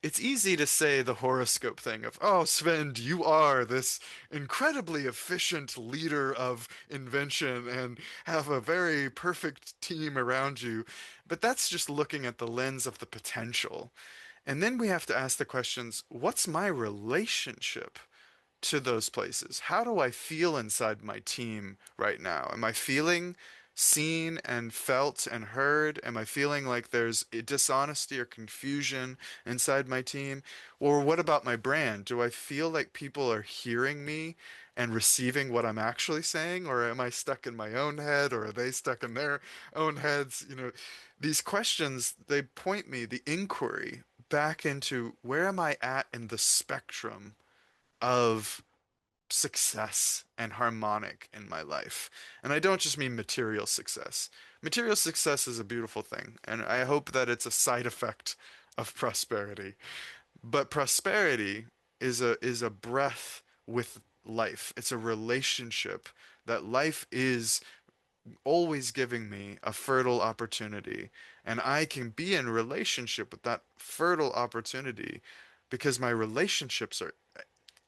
it's easy to say the horoscope thing of, oh, Svend, you are this incredibly efficient leader of invention and have a very perfect team around you. But that's just looking at the lens of the potential. And then we have to ask the questions, what's my relationship to those places? How do I feel inside my team right now? Am I feeling seen and felt and heard? Am I feeling like there's a dishonesty or confusion inside my team? Or what about my brand? Do I feel like people are hearing me and receiving what I'm actually saying? Or am I stuck in my own head? Or are they stuck in their own heads? These questions, they point me, the inquiry, back into where am I at in the spectrum of success and harmonic in my life. And I don't just mean material success. Material success is a beautiful thing, and I hope that it's a side effect of prosperity. But prosperity is a breath with life. It's a relationship that life is always giving me a fertile opportunity, and I can be in relationship with that fertile opportunity because my relationships are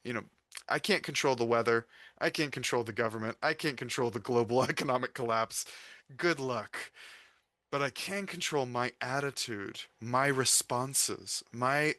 you know, I can't control the weather. I can't control the government. I can't control the global economic collapse. Good luck. But I can control my attitude, my responses, my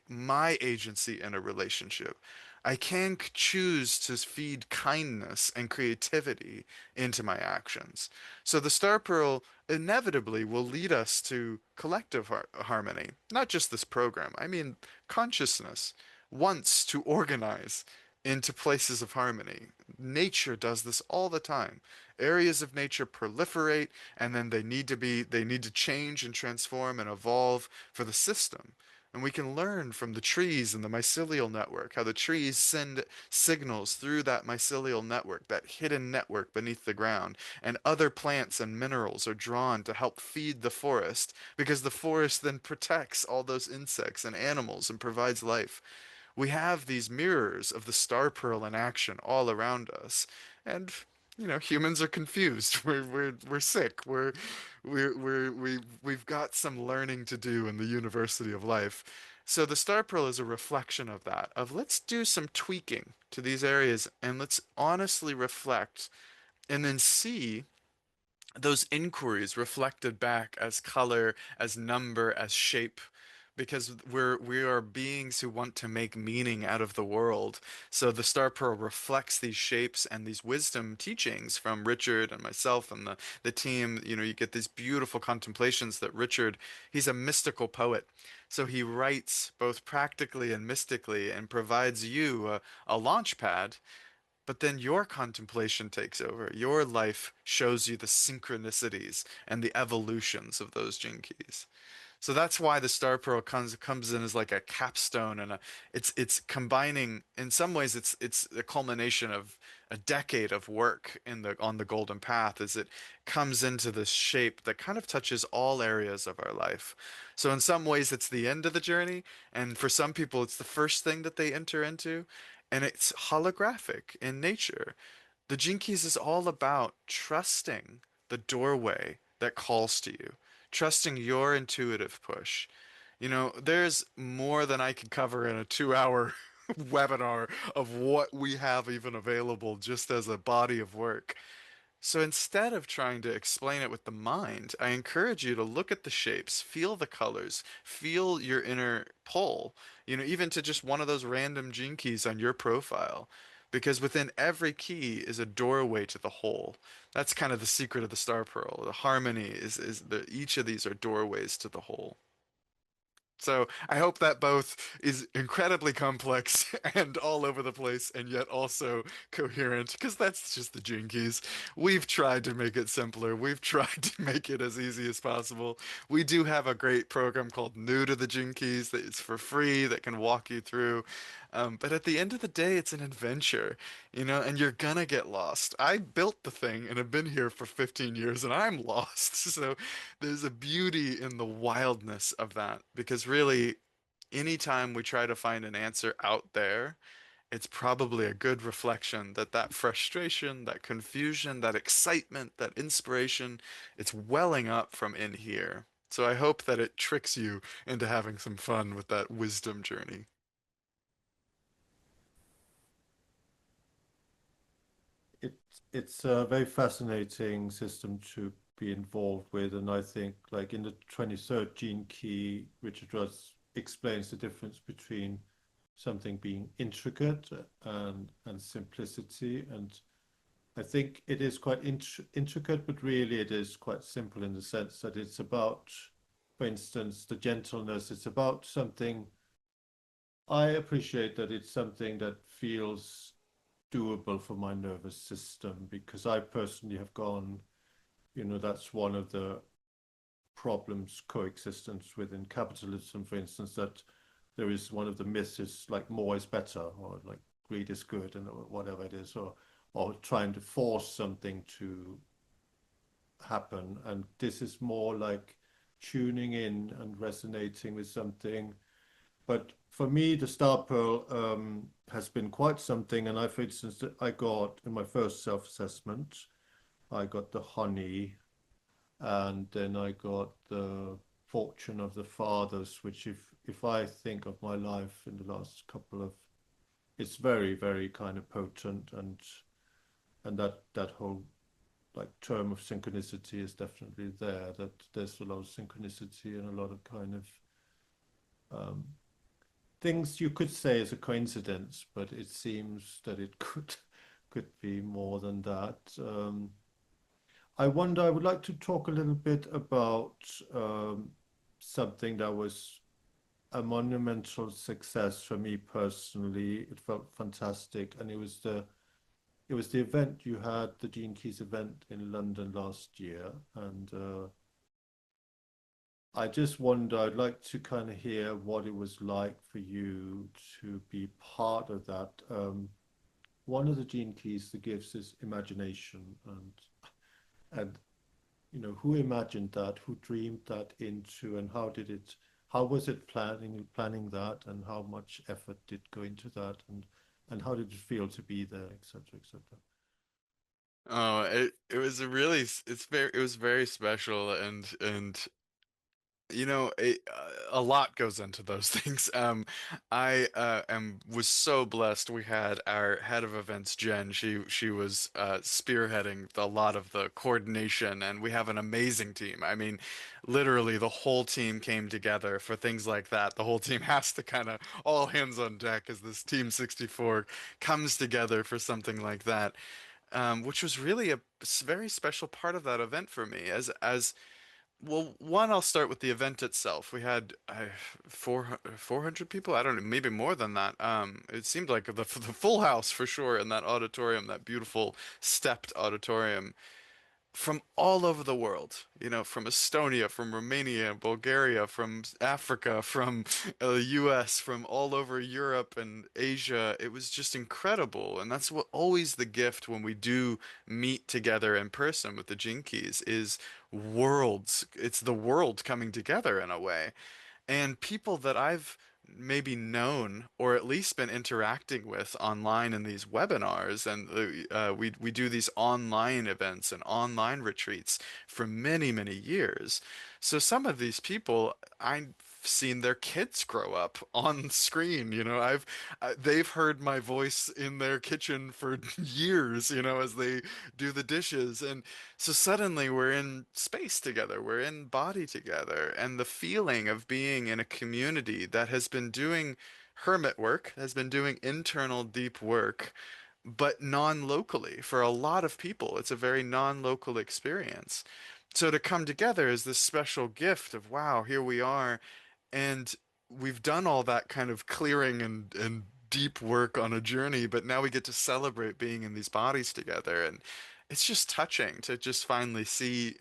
agency in a relationship. I can choose to feed kindness and creativity into my actions. So the Star Pearl inevitably will lead us to collective harmony, not just this program. I mean, consciousness wants to organize into places of harmony. Nature does this all the time. Areas of nature proliferate, and then they need to change and transform and evolve for the system. And we can learn from the trees and the mycelial network, how the trees send signals through that mycelial network, that hidden network beneath the ground, and other plants and minerals are drawn to help feed the forest, because the forest then protects all those insects and animals and provides life. We have these mirrors of the star pearl in action all around us, and humans are confused. We're sick. We've got some learning to do in the University of Life. So the star pearl is a reflection of that. Of let's do some tweaking to these areas and let's honestly reflect and then see those inquiries reflected back as color, as number, as shape. because we are beings who want to make meaning out of the world. So the Star Pearl reflects these shapes and these wisdom teachings from Richard and myself and the team. You know, you get these beautiful contemplations that Richard, he's a mystical poet. So he writes both practically and mystically and provides you a launch pad, but then your contemplation takes over. Your life shows you the synchronicities and the evolutions of those gene keys. So that's why the Star Pearl comes in as like a capstone, and it's combining, in some ways it's a culmination of a decade of work in the on the golden path, as it comes into this shape that kind of touches all areas of our life. So in some ways it's the end of the journey, and for some people it's the first thing that they enter into, and it's holographic in nature. The Gene Keys is all about trusting the doorway that calls to you, trusting your intuitive push. You know, there's more than I can cover in a 2 hour webinar of what we have even available just as a body of work. So instead of trying to explain it with the mind, I encourage you to look at the shapes, feel the colors, feel your inner pull, you know, even to just one of those random gene keys on your profile. Because within every key is a doorway to the whole. That's kind of the secret of the Star Pearl. The harmony is the each of these are doorways to the whole. So I hope that both is incredibly complex and all over the place and yet also coherent, because that's just the Gene Keys. We've tried to make it simpler. We've tried to make it as easy as possible. We do have a great program called New to the Gene Keys that is for free that can walk you through. But at the end of the day, it's an adventure, you know, and you're gonna get lost. I built the thing and have been here for 15 years and I'm lost. So there's a beauty in the wildness of that, because really, anytime we try to find an answer out there, it's probably a good reflection that that frustration, that confusion, that excitement, that inspiration, it's welling up from in here. So I hope that it tricks you into having some fun with that wisdom journey. It, it's a very fascinating system to be involved with, and I think, like in the 23rd gene key, Richard Russ explains the difference between something being intricate and simplicity, and I think it is quite intricate, but really it is quite simple in the sense that it's about, for instance, the gentleness. It's about something. I appreciate that it's something that feels doable for my nervous system because I personally have gone, that's one of the problems coexistence within capitalism, for instance, that there is one of the myths is like more is better or like greed is good and whatever it is, or trying to force something to happen. And this is more like tuning in and resonating with something. But for me, the Star Pearl has been quite something. And I, for instance, I got in my first self-assessment, I got the honey, and then I got the fortune of the fathers, which if I think of my life in the last couple of, it's very, very kind of potent, and that whole like term of synchronicity is definitely there. That there's a lot of synchronicity and a lot of kind of um, things you could say is a coincidence, but it seems that it could be more than that. I wonder. I would like to talk a little bit about something that was a monumental success for me personally. It felt fantastic, and it was the event you had, the Gene Keys event in London last year, and I just wonder, I'd like to kind of hear what it was like for you to be part of that. One of the Gene Keys, the gifts, is imagination, and who imagined that, who dreamed that into, and how was it planning that, and how much effort did go into that, and how did it feel to be there, etc., etc. Oh, it was a really it's very it was very special, and A lot goes into those things. I am was so blessed. We had our head of events, Jen. She was spearheading a lot of the coordination, and we have an amazing team. I mean, literally the whole team came together for things like that. The whole team has to kind of all hands on deck as this Team 64 comes together for something like that, which was really a very special part of that event for me. As well, one, I'll start with the event itself. We had 400 people. I don't know, maybe more than that. It seemed like the full house for sure in that auditorium, that beautiful stepped auditorium from all over the world, from Estonia, from Romania, Bulgaria, from Africa, from the US, from all over Europe and Asia. It was just incredible. And that's what always the gift when we do meet together in person with the Jinkies is worlds. It's the world coming together in a way. And people that I've maybe known or at least been interacting with online in these webinars, and we do these online events and online retreats for many, many years. So some of these people I've seen their kids grow up on screen. They've heard my voice in their kitchen for years, as they do the dishes. And so suddenly we're in space together, we're in body together, and the feeling of being in a community that has been doing hermit work, has been doing internal deep work, but non-locally for a lot of people. It's a very non-local experience. So to come together is this special gift of, wow, here we are, and we've done all that kind of clearing and deep work on a journey, but now we get to celebrate being in these bodies together. And it's just touching to just finally see,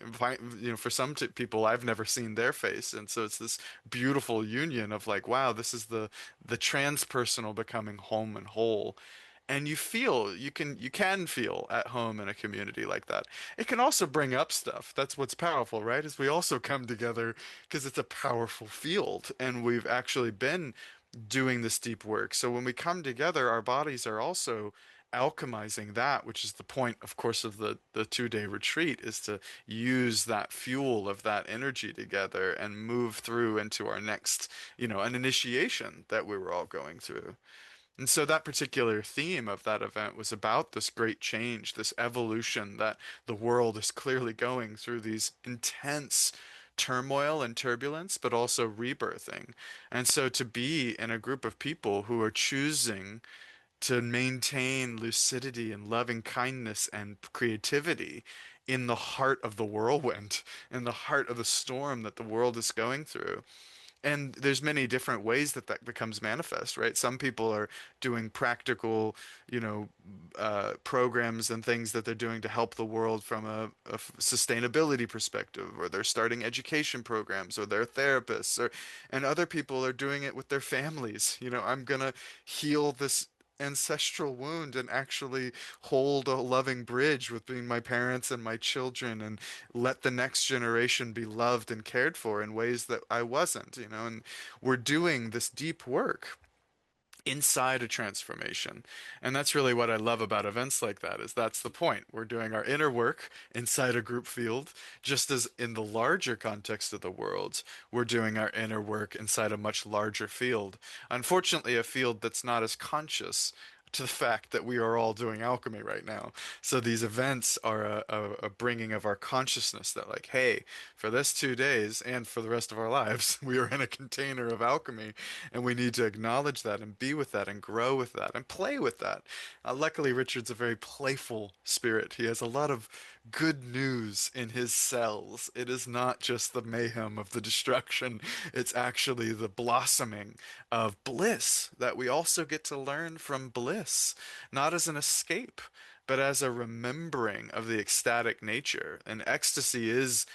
for some people, I've never seen their face. And so it's this beautiful union of like, wow, this is the transpersonal becoming home and whole. And you can feel at home in a community like that. It can also bring up stuff. That's what's powerful, right? Is we also come together because it's a powerful field and we've actually been doing this deep work. So when we come together, our bodies are also alchemizing that, which is the point, of course, of the 2-day retreat, is to use that fuel of that energy together and move through into our next, an initiation that we were all going through. And so that particular theme of that event was about this great change, this evolution that the world is clearly going through these intense turmoil and turbulence, but also rebirthing. And so to be in a group of people who are choosing to maintain lucidity and loving kindness and creativity in the heart of the whirlwind, in the heart of the storm that the world is going through. And there's many different ways that that becomes manifest, right? Some people are doing practical, programs and things that they're doing to help the world from a sustainability perspective, or they're starting education programs, or they're therapists, and other people are doing it with their families. I'm gonna heal this ancestral wound and actually hold a loving bridge between my parents and my children and let the next generation be loved and cared for in ways that I wasn't. And we're doing this deep work inside a transformation. And that's really what I love about events like that, is that's the point. We're doing our inner work inside a group field, just as in the larger context of the world, we're doing our inner work inside a much larger field. Unfortunately, a field that's not as conscious to the fact that we are all doing alchemy right now. So these events are a bringing of our consciousness that like, hey, for this 2 days and for the rest of our lives, we are in a container of alchemy, and we need to acknowledge that and be with that and grow with that and play with that. Luckily, Richard's a very playful spirit. He has a lot of good news in his cells. It is not just the mayhem of the destruction, it's actually the blossoming of bliss that we also get to learn from bliss, not as an escape, but as a remembering of the ecstatic nature. And ecstasy is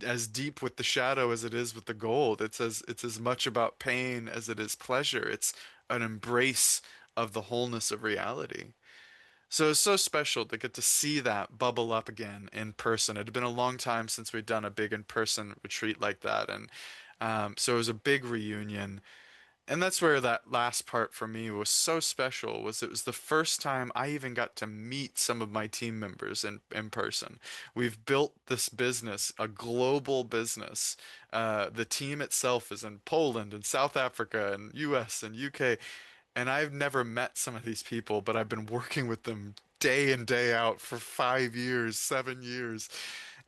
as deep with the shadow as it is with the gold. It's as much about pain as it is pleasure. It's an embrace of the wholeness of reality. So it's so special to get to see that bubble up again in person. It had been a long time since we'd done a big in-person retreat like that, and so it was a big reunion. And that's where that last part for me was so special, was it was the first time I even got to meet some of my team members in person. We've built this business, a global business. The team itself is in Poland and South Africa and US and UK. And I've never met some of these people, but I've been working with them day in, day out for 5 years, 7 years.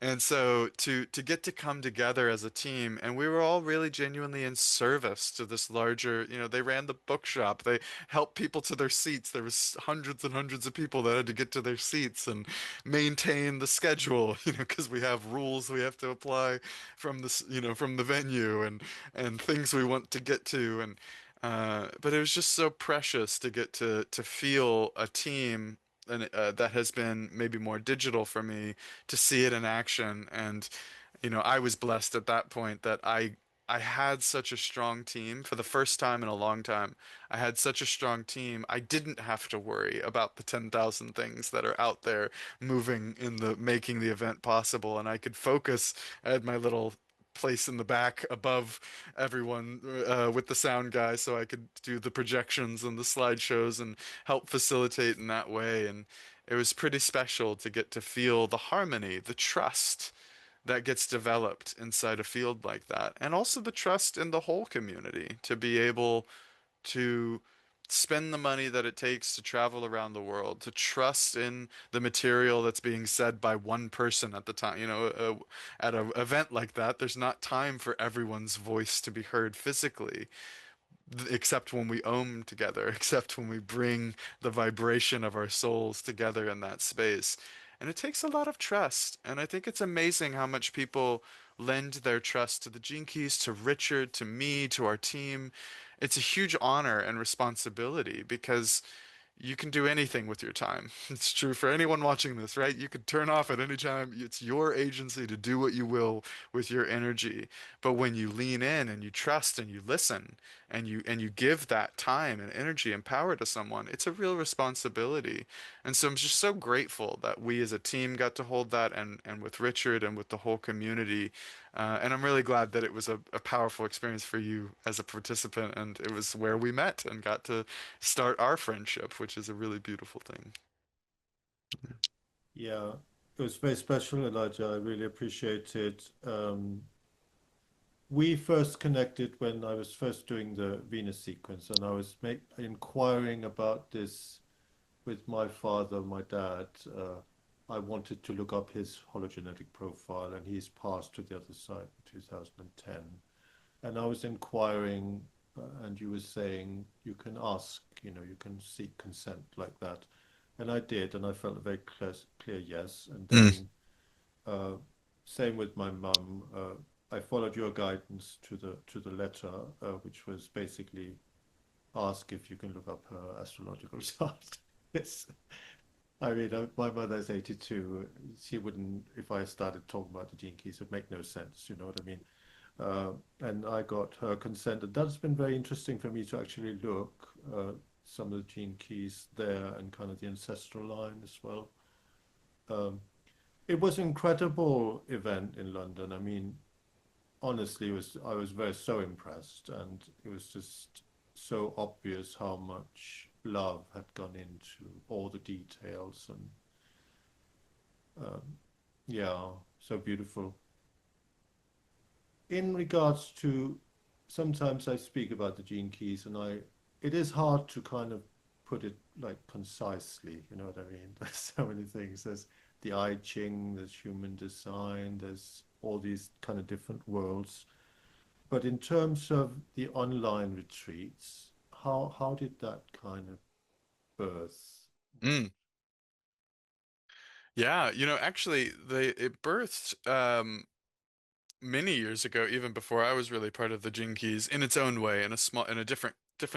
And so to get to come together as a team, and we were all really genuinely in service to this larger, they ran the bookshop. They helped people to their seats. There was hundreds and hundreds of people that had to get to their seats and maintain the schedule, because we have rules we have to apply from this, from the venue and things we want to get to. And but it was just so precious to get to feel a team and that has been maybe more digital for me to see it in action. And I was blessed at that point that I had such a strong team for the first time in a long time. I had such a strong team. I didn't have to worry about the 10,000 things that are out there moving in the making the event possible, and I could focus. I had my little place in the back above everyone with the sound guy so I could do the projections and the slideshows and help facilitate in that way. And it was pretty special to get to feel the harmony, the trust that gets developed inside a field like that, and also the trust in the whole community to be able to spend the money that it takes to travel around the world, to trust in the material that's being said by one person at the time. At an event like that, there's not time for everyone's voice to be heard physically except when we ohm together, except when we bring the vibration of our souls together in that space. And it takes a lot of trust. And I think it's amazing how much people lend their trust to the Gene Keys, to Richard, to me, to our team. It's a huge honor and responsibility because you can do anything with your time. It's true for anyone watching this, right? You could turn off at any time. It's your agency to do what you will with your energy. But when you lean in and you trust and you listen and you give that time and energy and power to someone, it's a real responsibility. And so I'm just so grateful that we as a team got to hold that and with Richard and with the whole community. And I'm really glad that it was a powerful experience for you as a participant, and it was where we met and got to start our friendship, which is a really beautiful thing. Yeah, it was very special, Elijah. I really appreciate it. We first connected when I was first doing the Venus sequence, and I was inquiring about this with my father, my dad. I wanted to look up his hologenetic profile, and he's passed to the other side in 2010. And I was inquiring, and you were saying you can ask, you can seek consent like that. And I did, and I felt a very clear yes. And Mm. then, uh, same with my mum. I followed your guidance to the letter, which was basically ask if you can look up her astrological chart. Yes. I mean, my mother's 82. She wouldn't, if I started talking about the gene keys, it would make no sense. You know what I mean? And I got her consent. And that's been very interesting for me to actually look some of the gene keys there and kind of the ancestral line as well. Um, it was an incredible event in London. I mean, honestly, I was very so impressed, and it was just so obvious how much love had gone into all the details, and um, yeah, so beautiful. In regards to, sometimes I speak about the gene keys, and it is hard to kind of put it like concisely, you know what I mean? There's so many things. There's the I Ching, there's human design, there's all these kind of different worlds. But in terms of the online retreats, how did that kind of birth? Mm. Yeah, actually, it birthed many years ago, even before I was really part of the Gene Keys, in its own way, in a different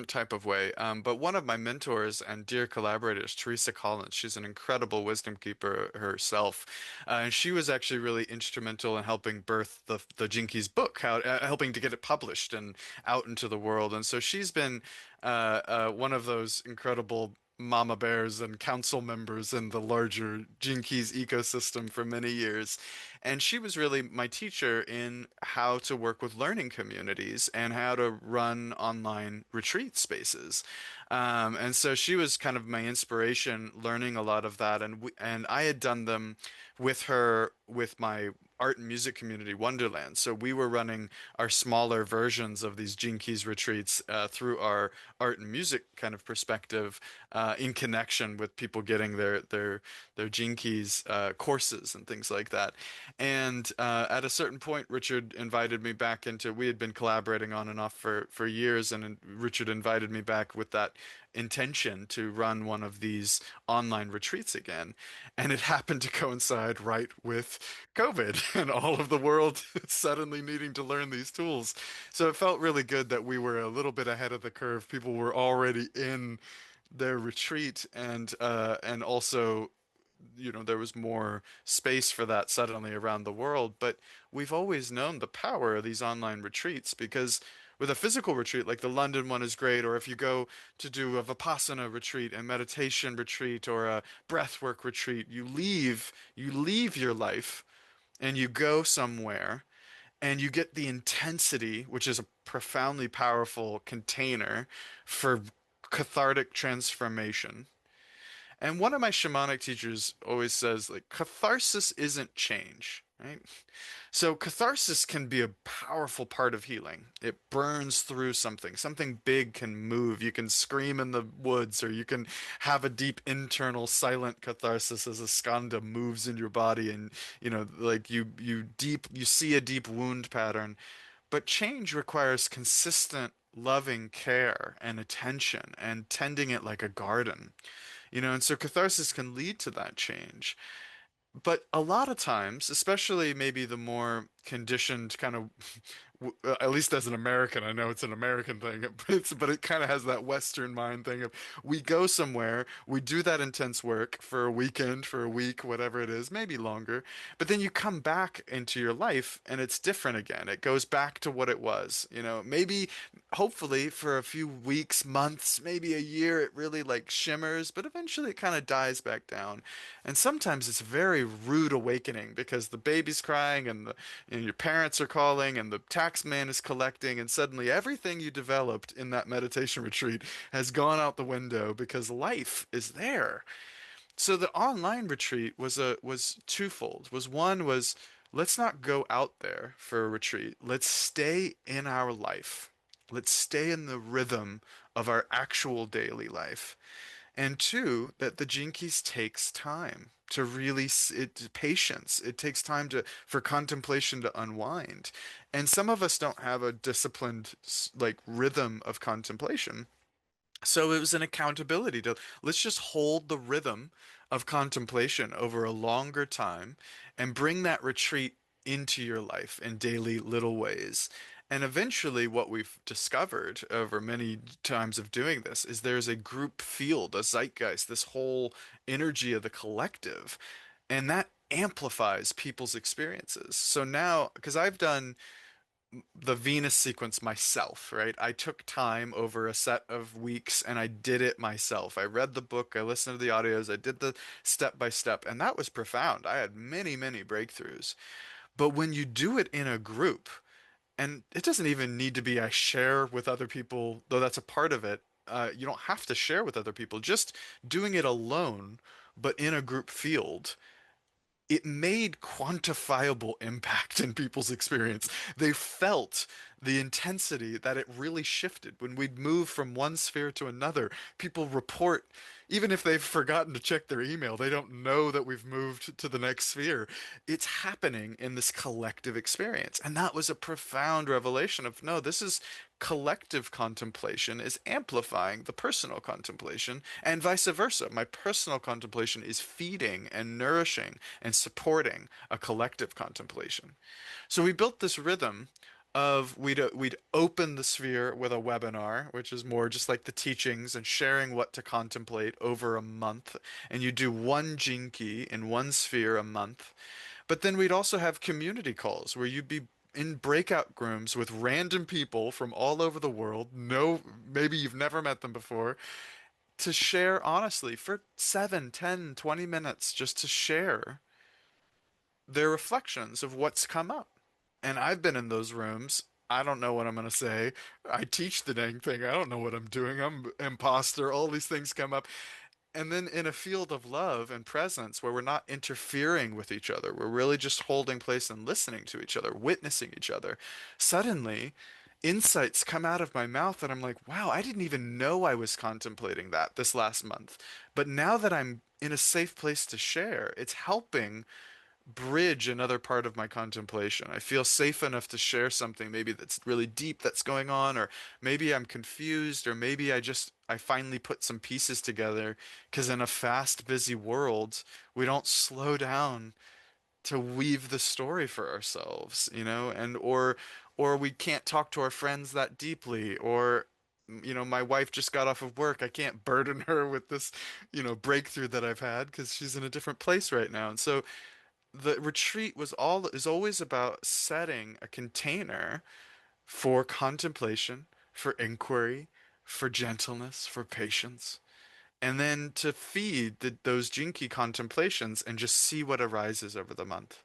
type of way. But one of my mentors and dear collaborators, Teresa Collins, she's an incredible wisdom keeper herself, and she was actually really instrumental in helping birth the Gene Keys book, helping to get it published and out into the world. And so she's been one of those incredible mama bears and council members in the larger Gene Keys ecosystem for many years. And she was really my teacher in how to work with learning communities and how to run online retreat spaces. And so she was kind of my inspiration learning a lot of that. And I had done them with her with my art and music community, Wonderland. So we were running our smaller versions of these Gene Keys retreats through our art and music kind of perspective, in connection with people getting their Gene Keys courses and things like that. And at a certain point, Richard invited me back into. We had been collaborating on and off for years, and Richard invited me back with that intention to run one of these online retreats again. And it happened to coincide right with COVID and all of the world suddenly needing to learn these tools. So it felt really good that we were a little bit ahead of the curve. People were already in their retreat, and also, there was more space for that suddenly around the world. But we've always known the power of these online retreats, because with a physical retreat, like the London one is great, or if you go to do a Vipassana retreat, a meditation retreat, or a breathwork retreat, you leave your life and you go somewhere and you get the intensity, which is a profoundly powerful container for cathartic transformation. And one of my shamanic teachers always says, like, catharsis isn't change, right? So catharsis can be a powerful part of healing. It burns through something. Something big can move. You can scream in the woods, or you can have a deep internal silent catharsis as a skanda moves in your body, and like you see a deep wound pattern. But change requires consistent loving care and attention and tending it like a garden. And so catharsis can lead to that change. But a lot of times, especially maybe the more conditioned kind of, at least as an American, I know it's an American thing, but it kind of has that Western mind thing of, we go somewhere, we do that intense work for a weekend, for a week, whatever it is, maybe longer, but then you come back into your life and it's different again. It goes back to what it was, maybe, hopefully for a few weeks, months, maybe a year, it really like shimmers, but eventually it kind of dies back down. And sometimes it's a very rude awakening, because the baby's crying, and your parents are calling, and the tax man is collecting, and suddenly everything you developed in that meditation retreat has gone out the window because life is there. So the online retreat was twofold. Was let's not go out there for a retreat. Let's stay in our life. Let's stay in the rhythm of our actual daily life. And two, that the Gene Keys takes time to really, patience. It takes time for contemplation to unwind. And some of us don't have a disciplined, like, rhythm of contemplation. So it was an accountability to, let's just hold the rhythm of contemplation over a longer time and bring that retreat into your life in daily little ways. And eventually, what we've discovered over many times of doing this is there's a group field, a zeitgeist, this whole energy of the collective, and that amplifies people's experiences. So now, because I've done the Venus sequence myself, right? I took time over a set of weeks and I did it myself. I read the book, I listened to the audios, I did the step by step, and that was profound. I had many, many breakthroughs. But when you do it in a group, and it doesn't even need to be I share with other people, though that's a part of it. You don't have to share with other people. Just doing it alone, but in a group field, it made quantifiable impact in people's experience. They felt the intensity that it really shifted. When we'd move from one sphere to another, people report, even if they've forgotten to check their email, they don't know that we've moved to the next sphere. It's happening in this collective experience. And that was a profound revelation of, no, this is collective contemplation is amplifying the personal contemplation, and vice versa. My personal contemplation is feeding and nourishing and supporting a collective contemplation. So we built this rhythm of we'd open the sphere with a webinar, which is more just like the teachings and sharing what to contemplate over a month, and you do one gene key in one sphere a month. But then we'd also have community calls where you'd be in breakout rooms with random people from all over the world. No, maybe you've never met them before, to share honestly for 7, 10, 20 minutes, just to share their reflections of what's come up. And I've been in those rooms. I don't know what I'm going to say. I teach the dang thing. I don't know what I'm doing. I'm imposter. All these things come up. And then in a field of love and presence where we're not interfering with each other, we're really just holding place and listening to each other, witnessing each other. Suddenly, insights come out of my mouth and I'm like, wow, I didn't even know I was contemplating that this last month. But now that I'm in a safe place to share, it's helping bridge another part of my contemplation. I feel safe enough to share something maybe that's really deep that's going on, or maybe I'm confused, or maybe I finally put some pieces together because in a fast, busy world, we don't slow down to weave the story for ourselves, and or we can't talk to our friends that deeply, or my wife just got off of work. I can't burden her with this, breakthrough that I've had because she's in a different place right now. And so the retreat is always about setting a container for contemplation, for inquiry, for gentleness, for patience, and then to feed those jinky contemplations and just see what arises over the month.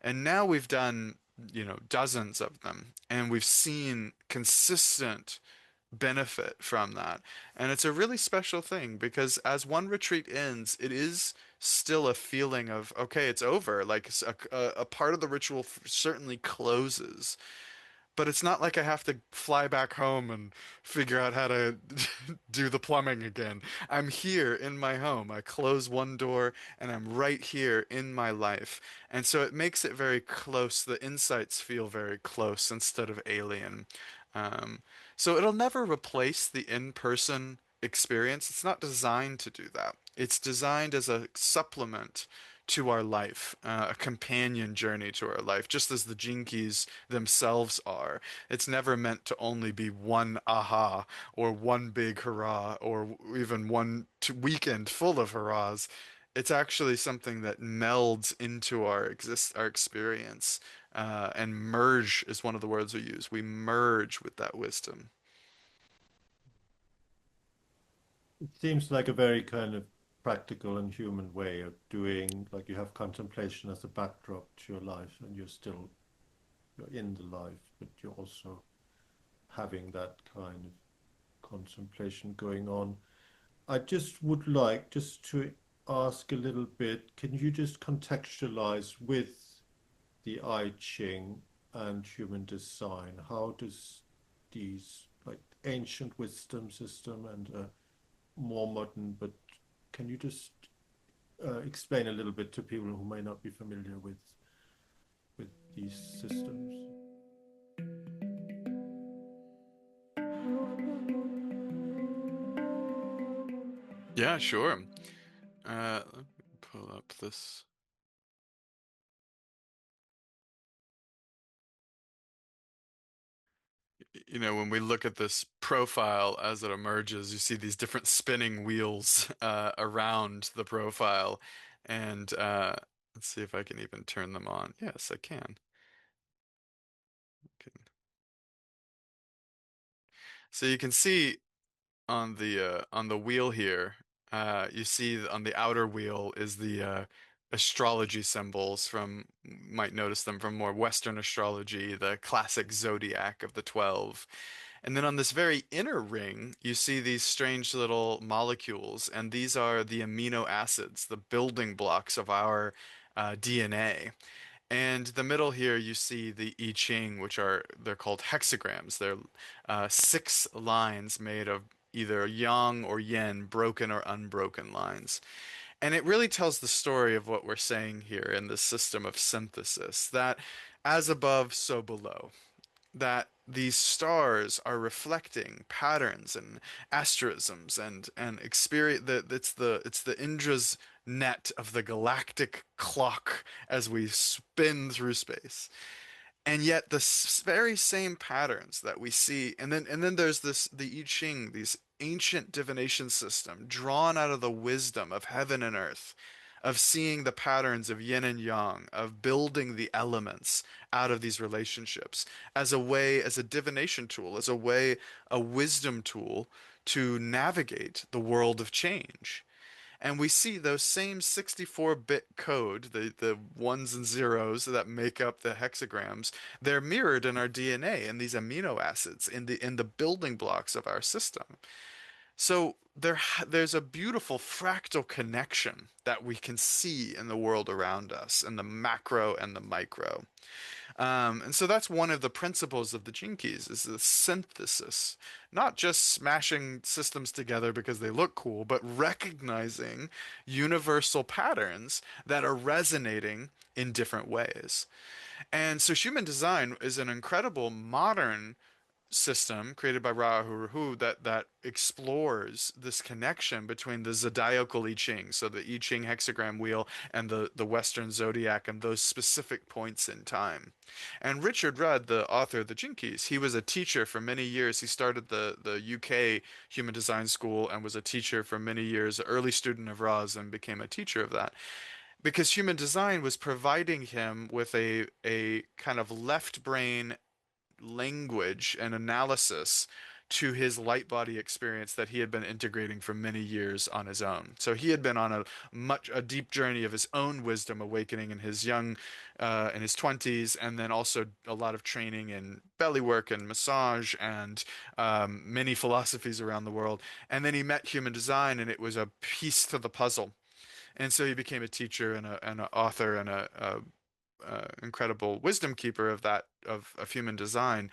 And now we've done, dozens of them, and we've seen consistent benefit from that. And it's a really special thing because as one retreat ends, it is still a feeling of, okay, it's over. Like a part of the ritual certainly closes. But it's not like I have to fly back home and figure out how to do the plumbing again. I'm here in my home. I close one door and I'm right here in my life. And so it makes it very close. The insights feel very close instead of alien. Um, so it'll never replace the in-person experience. It's not designed to do that. It's designed as a supplement to our life, a companion journey to our life, just as the Jinkies themselves are. It's never meant to only be one aha or one big hurrah or even one weekend full of hurrahs. It's actually something that melds into our experience, and merge is one of the words we use. We merge with that wisdom. It seems like a very kind of practical and human way of doing, like you have contemplation as a backdrop to your life and you're in the life, but you're also having that kind of contemplation going on. I just would like just to ask a little bit, can you just contextualize with the I Ching and human design? How does these like ancient wisdom system and more modern, but can you just explain a little bit to people who may not be familiar with these systems? Yeah, sure. Let me pull up this. When we look at this profile as it emerges, you see these different spinning wheels around the profile. And let's see if I can even turn them on. Yes, I can. Okay. So you can see on the wheel here, you see on the outer wheel is the astrology symbols from, might notice them from more Western astrology, the classic zodiac of the 12. And then on this very inner ring, you see these strange little molecules, and these are the amino acids, the building blocks of our DNA. And the middle here, you see the I Ching, they're called hexagrams. They're 6 lines made of either yang or yin, broken or unbroken lines. And it really tells the story of what we're saying here in this system of synthesis, that as above, so below, that these stars are reflecting patterns and asterisms and experience that it's the Indra's net of the galactic clock as we spin through space. And yet the very same patterns that we see, and then there's the I Ching, these ancient divination system drawn out of the wisdom of heaven and earth, of seeing the patterns of yin and yang, of building the elements out of these relationships as a way, as a divination tool, as a way, a wisdom tool to navigate the world of change. And we see those same 64-bit code, the ones and zeros that make up the hexagrams, they're mirrored in our DNA and these amino acids in the building blocks of our system. So there's a beautiful fractal connection that we can see in the world around us, in the macro and the micro. And so that's one of the principles of the Gene Keys is the synthesis, not just smashing systems together because they look cool, but recognizing universal patterns that are resonating in different ways. And so human design is an incredible modern system created by Ra Hu that explores this connection between the zodiacal I Ching, so the I Ching hexagram wheel, and the Western zodiac and those specific points in time. And Richard Rudd, the author of the Gene Keys, he was a teacher for many years. He started the UK Human Design School and was a teacher for many years, an early student of Ra's, and became a teacher of that because human design was providing him with a kind of left brain language and analysis to his light body experience that he had been integrating for many years on his own. So he had been on a deep journey of his own wisdom awakening in his in his 20s, and then also a lot of training in belly work and massage and many philosophies around the world. And then he met human design, and it was a piece to the puzzle. And so he became a teacher and an author and a incredible wisdom keeper of human design.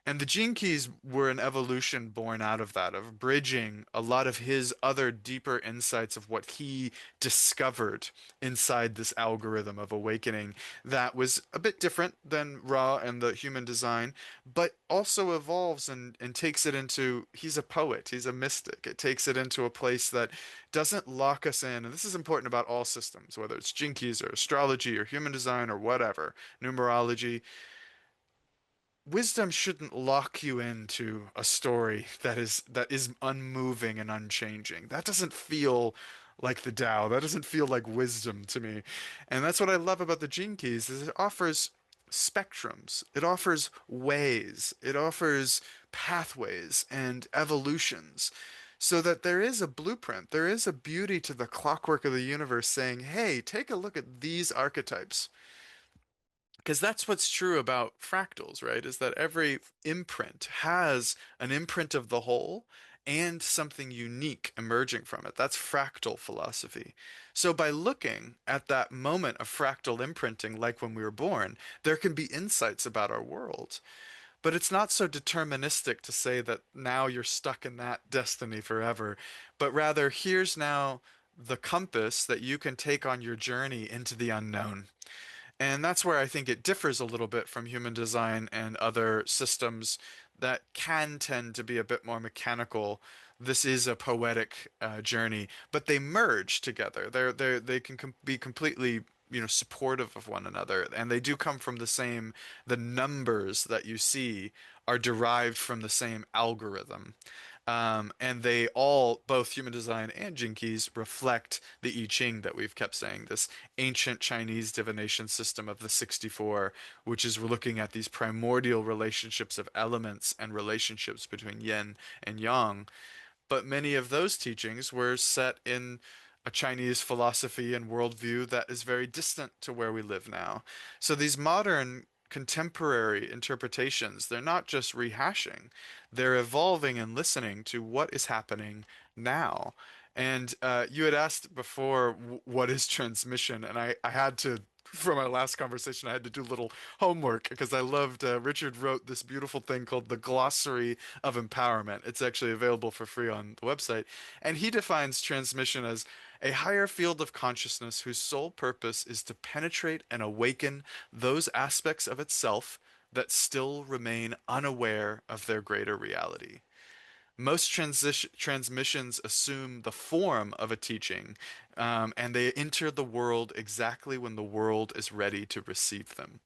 And the gene keys were an evolution born out of that, of bridging a lot of his other deeper insights of what he discovered inside this algorithm of awakening that was a bit different than Ra and the human design, but also evolves and takes it into, he's a poet, he's a mystic. It takes it into a place that doesn't lock us in. And this is important about all systems, whether it's gene keys or astrology or human design or whatever, numerology. Wisdom shouldn't lock you into a story that is unmoving and unchanging. That doesn't feel like the Tao. That doesn't feel like wisdom to me. And that's what I love about the Gene Keys is it offers spectrums. It offers ways. It offers pathways and evolutions. So that there is a blueprint, there is a beauty to the clockwork of the universe saying, hey, take a look at these archetypes. Because that's what's true about fractals, right? Is that every imprint has an imprint of the whole and something unique emerging from it. That's fractal philosophy. So by looking at that moment of fractal imprinting, like when we were born, there can be insights about our world. But it's not so deterministic to say that now you're stuck in that destiny forever, but rather here's now the compass that you can take on your journey into the unknown. And that's where I think it differs a little bit from human design and other systems that can tend to be a bit more mechanical. This is a poetic journey, but they merge together. They can be completely, supportive of one another, and they do come from the same. The numbers that you see are derived from the same algorithm. And they all, both human design and Jinkies, reflect the I Ching that we've kept saying, this ancient Chinese divination system of the 64, which is we're looking at these primordial relationships of elements and relationships between yin and yang. But many of those teachings were set in a Chinese philosophy and worldview that is very distant to where we live now. So these modern contemporary interpretations, they're not just rehashing, they're evolving and listening to what is happening now. And you had asked before, what is transmission? And I had to, from our last conversation, I had to do a little homework because I loved, Richard wrote this beautiful thing called the Glossary of Empowerment. It's actually available for free on the website. And he defines transmission as a higher field of consciousness whose sole purpose is to penetrate and awaken those aspects of itself that still remain unaware of their greater reality. Most transmissions assume the form of a teaching, and they enter the world exactly when the world is ready to receive them.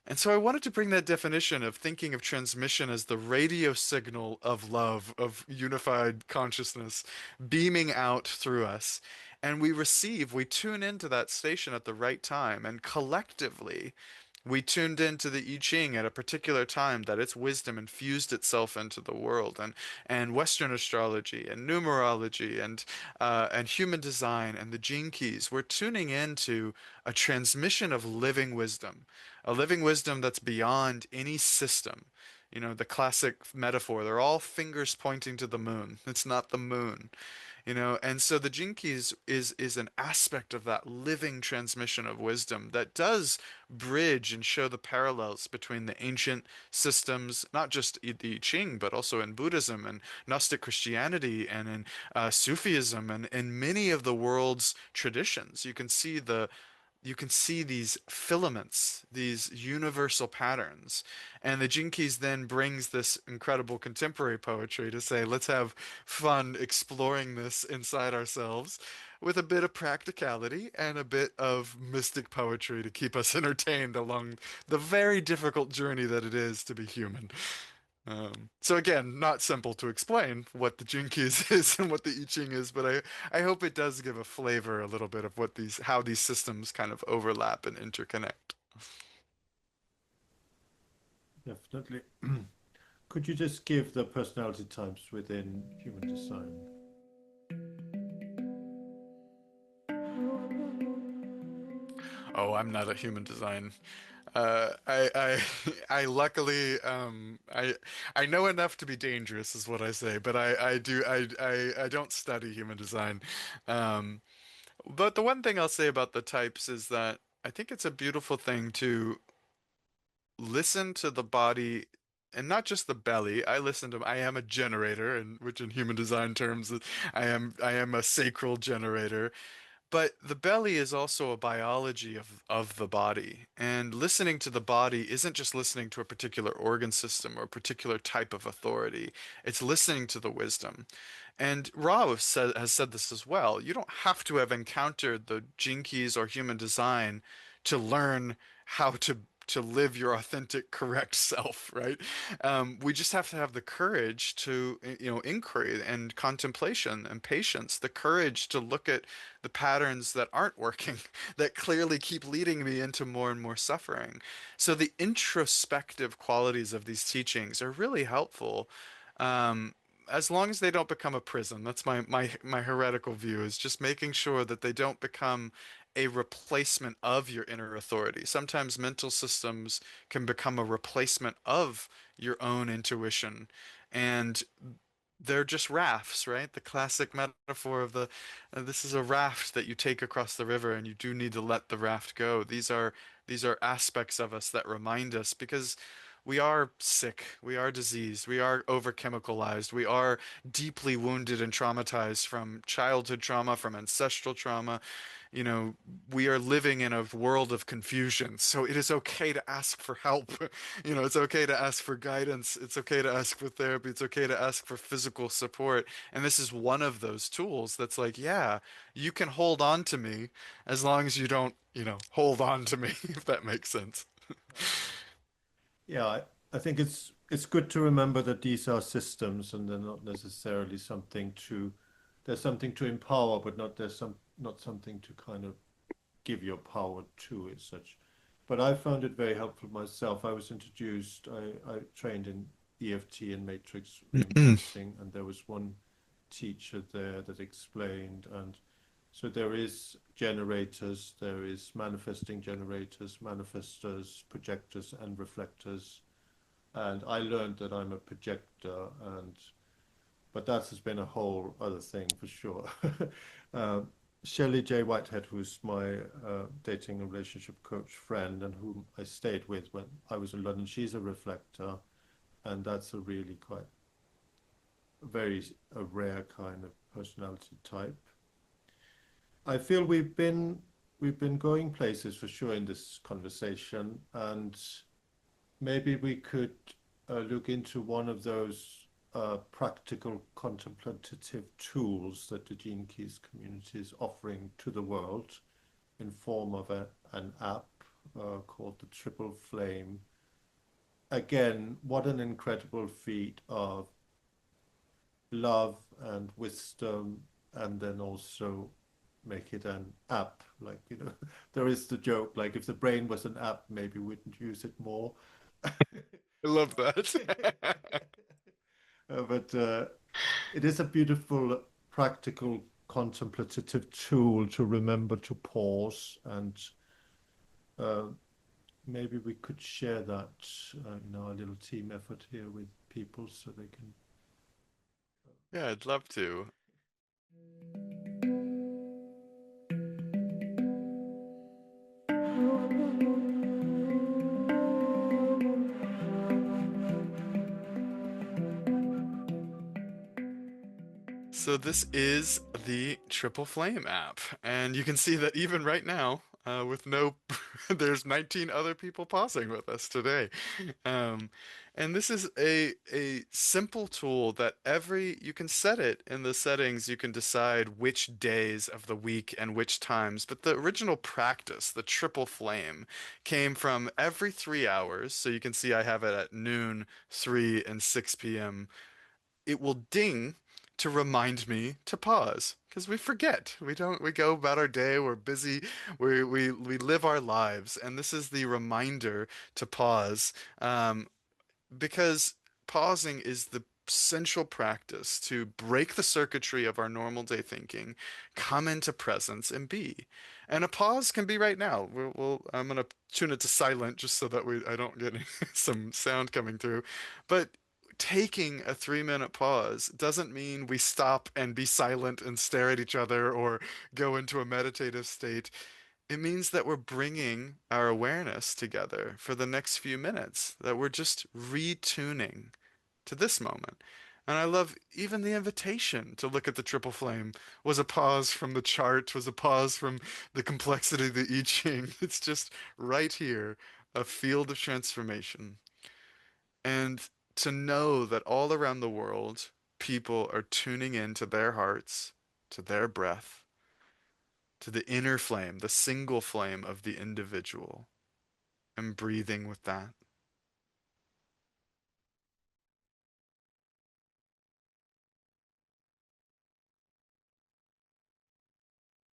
And so I wanted to bring that definition of thinking of transmission as the radio signal of love, of unified consciousness beaming out through us. And we tune into that station at the right time, and collectively, We tuned into the I Ching at a particular time that its wisdom infused itself into the world, and Western astrology and numerology and human design and the gene keys. We're tuning into a transmission of living wisdom, a living wisdom that's beyond any system. You know, the classic metaphor, they're all fingers pointing to the moon. It's not the moon, you know. And so the gene keys is an aspect of that living transmission of wisdom that does bridge and show the parallels between the ancient systems, not just the I Ching, but also in Buddhism and Gnostic Christianity and in Sufism and in many of the world's traditions. You can see these filaments, these universal patterns. And the Gene Keys then brings this incredible contemporary poetry to say, let's have fun exploring this inside ourselves with a bit of practicality and a bit of mystic poetry to keep us entertained along the very difficult journey that it is to be human. So again, not simple to explain what the Jinkies is and what the I Ching is, but I hope it does give a flavor a little bit of what these how these systems kind of overlap and interconnect. Definitely. Could you just give the personality types within human design? Oh, I'm not a human design. I I luckily I know enough to be dangerous is what I say, but I don't study human design. Um, but the one thing I'll say about the types is that I think it's a beautiful thing to listen to the body and not just the belly. I am a generator, and which in human design terms I am a sacral generator. But the belly is also a biology of the body. And listening to the body isn't just listening to a particular organ system or a particular type of authority. It's listening to the wisdom. And Ra has said this as well. You don't have to have encountered the gene keys or human design to learn how to live your authentic, correct self, right? We just have to have the courage to, you know, inquiry and contemplation and patience, the courage to look at the patterns that aren't working, that clearly keep leading me into more and more suffering. So the introspective qualities of these teachings are really helpful. Um, as long as they don't become a prison. That's my heretical view, is just making sure that they don't become a replacement of your inner authority. Sometimes mental systems can become a replacement of your own intuition, and they're just rafts, right? The classic metaphor of the this is a raft that you take across the river and you do need to let the raft go. These are aspects of us that remind us because we are sick, we are diseased, we are over-chemicalized, we are deeply wounded and traumatized from childhood trauma, from ancestral trauma. You know, we are living in a world of confusion. So it is okay to ask for help. You know, it's okay to ask for guidance. It's okay to ask for therapy. It's okay to ask for physical support. And this is one of those tools that's like, yeah, you can hold on to me as long as you don't, you know, hold on to me, if that makes sense. Yeah, I think it's good to remember that these are systems and they're not necessarily something to there's something to empower, but not something to kind of give your power to as such. But I found it very helpful myself. I was introduced, I trained in EFT and matrix imprinting, and there was one teacher there that explained. And so there is generators, there is manifesting generators, manifestors, projectors, and reflectors. And I learned that I'm a projector, and but that has been a whole other thing for sure. uh, Shelley J. Whitehead, who's my dating and relationship coach friend, and whom I stayed with when I was in London, she's a reflector, and that's a really quite very a rare kind of personality type. I feel we've been going places for sure in this conversation, and maybe we could look into one of those practical contemplative tools that the Gene Keys community is offering to the world in form of an app called the Triple Flame. Again, what an incredible feat of love and wisdom, and then also make it an app. Like, there is the joke, like if the brain was an app, maybe we wouldn't use it more. I love that. But it is a beautiful, practical, contemplative tool to remember to pause, and uh, maybe we could share that in our little team effort here with people so they can. Yeah, I'd love to. So this is the Triple Flame app, and you can see that even right now, with no, there's 19 other people pausing with us today. Um, and this is a simple tool that you can set it in the settings. You can decide which days of the week and which times. But the original practice, the Triple Flame, came from every 3 hours. So you can see I have it at noon, 3, and 6 p.m. It will ding to remind me to pause because we forget. We go about our day, we're busy, we live our lives, and this is the reminder to pause. Because pausing is the central practice to break the circuitry of our normal day thinking, come into presence and be. And a pause can be right now. I'm gonna tune it to silent just so that I don't get some sound coming through. But taking a 3 minute pause doesn't mean we stop and be silent and stare at each other or go into a meditative state. It means that we're bringing our awareness together for the next few minutes, that we're just retuning to this moment. And I love even the invitation to look at the triple flame was a pause from the chart, was a pause from the complexity of the I Ching. It's just right here, a field of transformation. And to know that all around the world, people are tuning into their hearts, to their breath, to the inner flame, the single flame of the individual, and breathing with that.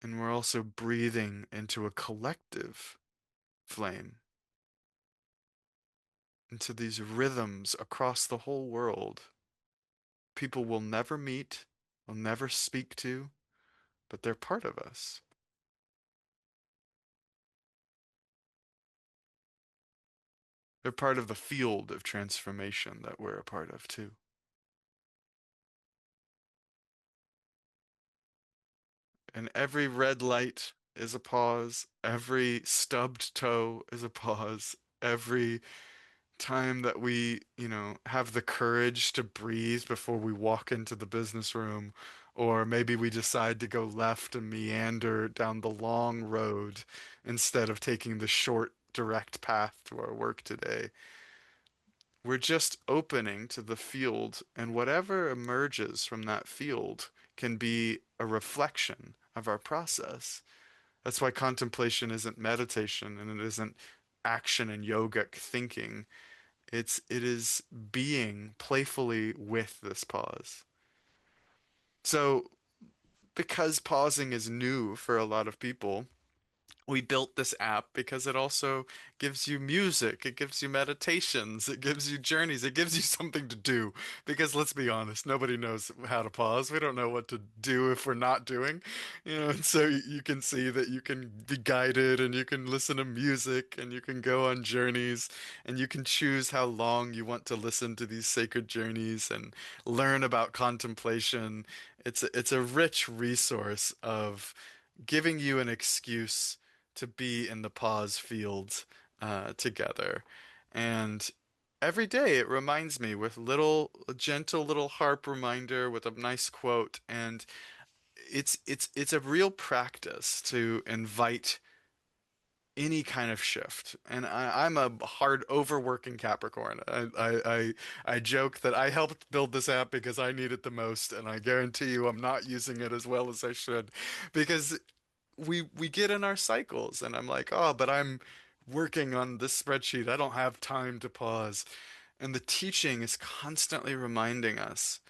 And we're also breathing into a collective flame, into these rhythms across the whole world. People will never meet, will never speak to, but they're part of us. They're part of the field of transformation that we're a part of too. And every red light is a pause. Every stubbed toe is a pause. Every time that we, have the courage to breathe before we walk into the business room, or maybe we decide to go left and meander down the long road instead of taking the short, direct path to our work today. We're just opening to the field, and whatever emerges from that field can be a reflection of our process. That's why contemplation isn't meditation and it isn't action and yogic thinking. It is being playfully with this pause. So because pausing is new for a lot of people, we built this app because it also gives you music, it gives you meditations, it gives you journeys, it gives you something to do. Because let's be honest, nobody knows how to pause. We don't know what to do if we're not doing, and so you can see that you can be guided and you can listen to music and you can go on journeys and you can choose how long you want to listen to these sacred journeys and learn about contemplation. It's a rich resource of giving you an excuse to be in the pause field together. And every day it reminds me with a gentle little harp reminder with a nice quote. And it's a real practice to invite any kind of shift. And I'm a hard overworking Capricorn. I joke that I helped build this app because I need it the most, and I guarantee you I'm not using it as well as I should because we get in our cycles and I'm like, oh, but I'm working on this spreadsheet. I don't have time to pause. And the teaching is constantly reminding us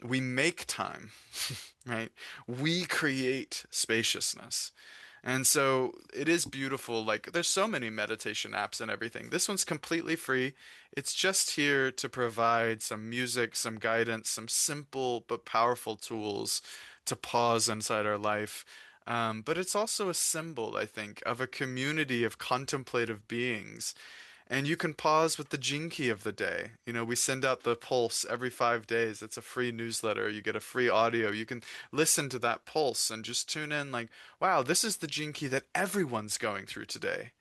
We make time, right? We create spaciousness. And so it is beautiful. Like there's so many meditation apps and everything. This one's completely free. It's just here to provide some music, some guidance, some simple but powerful tools to pause inside our life. But it's also a symbol, I think, of a community of contemplative beings, and you can pause with the gene key of the day. You know, we send out the pulse every 5 days. It's a free newsletter. You get a free audio. You can listen to that pulse and just tune in like, wow, this is the gene key that everyone's going through today.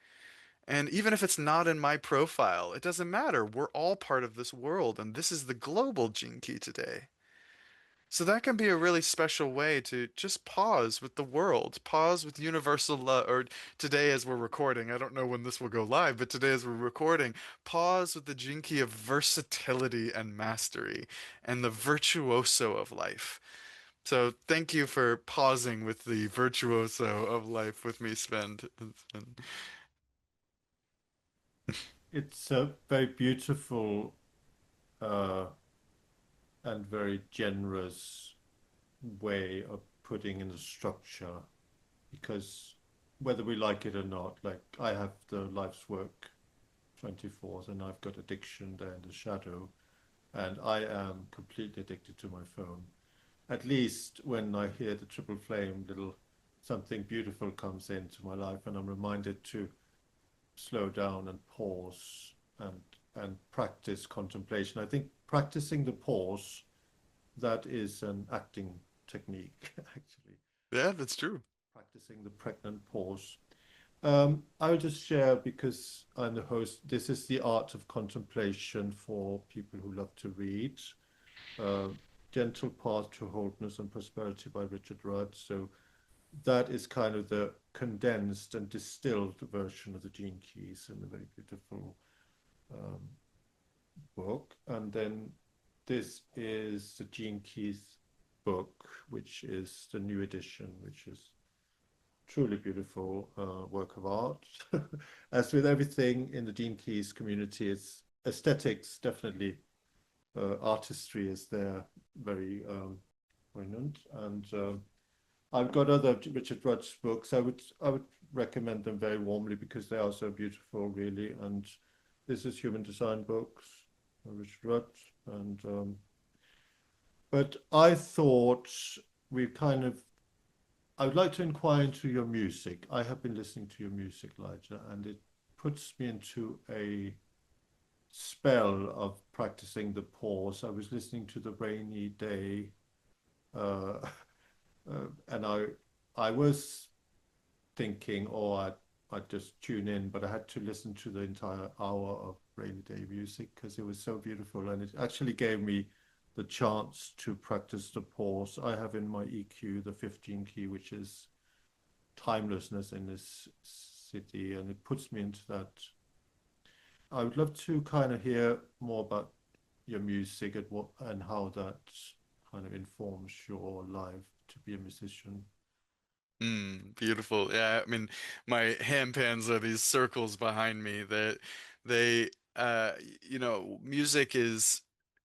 And even if it's not in my profile, it doesn't matter. We're all part of this world, and this is the global gene key today. So that can be a really special way to just pause with the world, pause with universal love, or today as we're recording, I don't know when this will go live, but today as we're recording, pause with the jinky of versatility and mastery and the virtuoso of life. So thank you for pausing with the virtuoso of life with me, Svend. It's a very beautiful uh, and very generous way of putting in the structure because whether we like it or not, like I have the life's work 24th and I've got addiction there in the shadow and I am completely addicted to my phone. At least when I hear the triple flame, little something beautiful comes into my life and I'm reminded to slow down and pause and practice contemplation. I think practicing the pause, that is an acting technique, actually. Yeah, that's true. Practicing the pregnant pause. I'll just share because I'm the host. This is the art of contemplation for people who love to read. Uh, Gentle Path to Wholeness and Prosperity by Richard Rudd. So that is kind of the condensed and distilled version of the Gene Keys in a very beautiful um, book. And then this is the Gene Keys book, which is the new edition, which is truly beautiful work of art. As with everything in the Gene Keys community, it's aesthetics definitely artistry is there very poignant. And I've got other Richard Rudd's books. I would recommend them very warmly because they are so beautiful, really. And this is Human Design Books, Richard Rudd. And but I thought we kind of I would like to inquire into your music. I have been listening to your music, Elijah, and it puts me into a spell of practicing the pause. I was listening to the rainy day, uh, and I was thinking, oh, I'd just tune in, but I had to listen to the entire hour of rainy day music because it was so beautiful, and it actually gave me the chance to practice the pause. I have in my EQ the 15 key, which is timelessness in this city, and it puts me into that. I would love to kind of hear more about your music and what and how that kind of informs your life to be a musician. Beautiful. Yeah, I mean, my hand pans are these circles behind me that they, music is,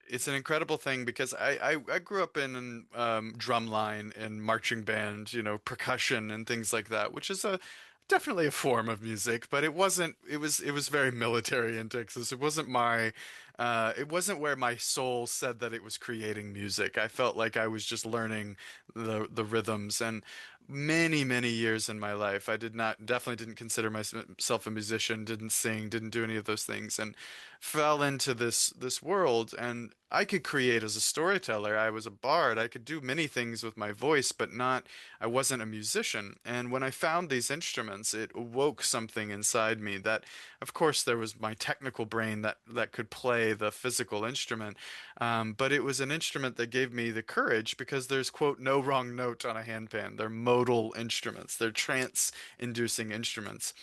it's an incredible thing because I grew up in drumline and marching band, percussion and things like that, which is a definitely a form of music, but it was very military in Texas. It wasn't where my soul said that it was creating music. I felt like I was just learning the rhythms, and many years in my life I definitely didn't consider myself a musician, didn't sing, didn't do any of those things, and fell into this world. And I could create as a storyteller. I was a bard. I could do many things with my voice, but not I wasn't a musician. And when I found these instruments, it awoke something inside me that, of course, there was my technical brain that could play the physical instrument. But it was an instrument that gave me the courage because there's, quote, no wrong note on a handpan. They're modal instruments. They're trance-inducing instruments.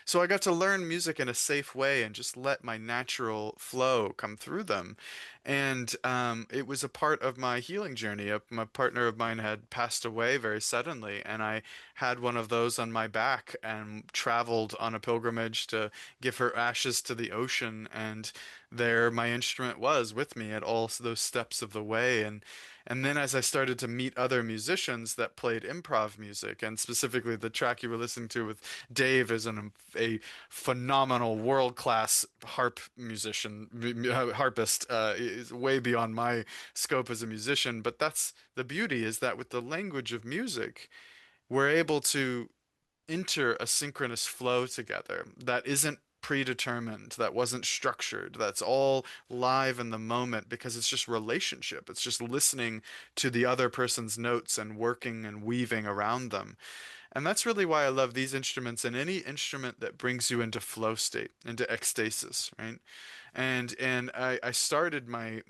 So I got to learn music in a safe way and just let my natural flow come through them. And it was a part of my healing journey. My partner of mine had passed away very suddenly, and I had one of those on my back and traveled on a pilgrimage to give her ashes to the ocean. And there my instrument was with me at all those steps of the way. And And then as I started to meet other musicians that played improv music, and specifically the track you were listening to with Dave is a phenomenal world-class harp musician, harpist, is way beyond my scope as a musician. But that's the beauty, is that with the language of music, we're able to enter a synchronous flow together that isn't predetermined, that wasn't structured, that's all live in the moment because it's just relationship. It's just listening to the other person's notes and working and weaving around them. And that's really why I love these instruments and any instrument that brings you into flow state, into ecstasis, right? And I started my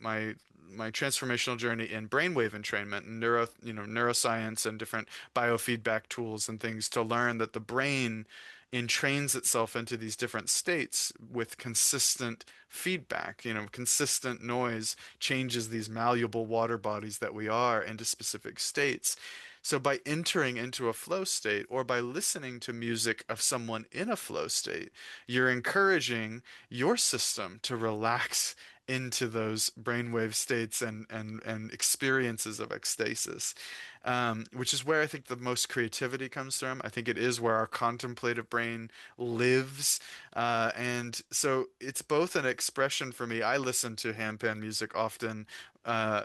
transformational journey in brainwave entrainment and neuroscience and different biofeedback tools and things to learn that the brain entrains itself into these different states with consistent feedback. Consistent noise changes these malleable water bodies that we are into specific states. So by entering into a flow state or by listening to music of someone in a flow state, you're encouraging your system to relax into those brainwave states and experiences of ecstasis, which is where I think the most creativity comes from. I think it is where our contemplative brain lives. And so it's both an expression for me. I listen to handpan music often,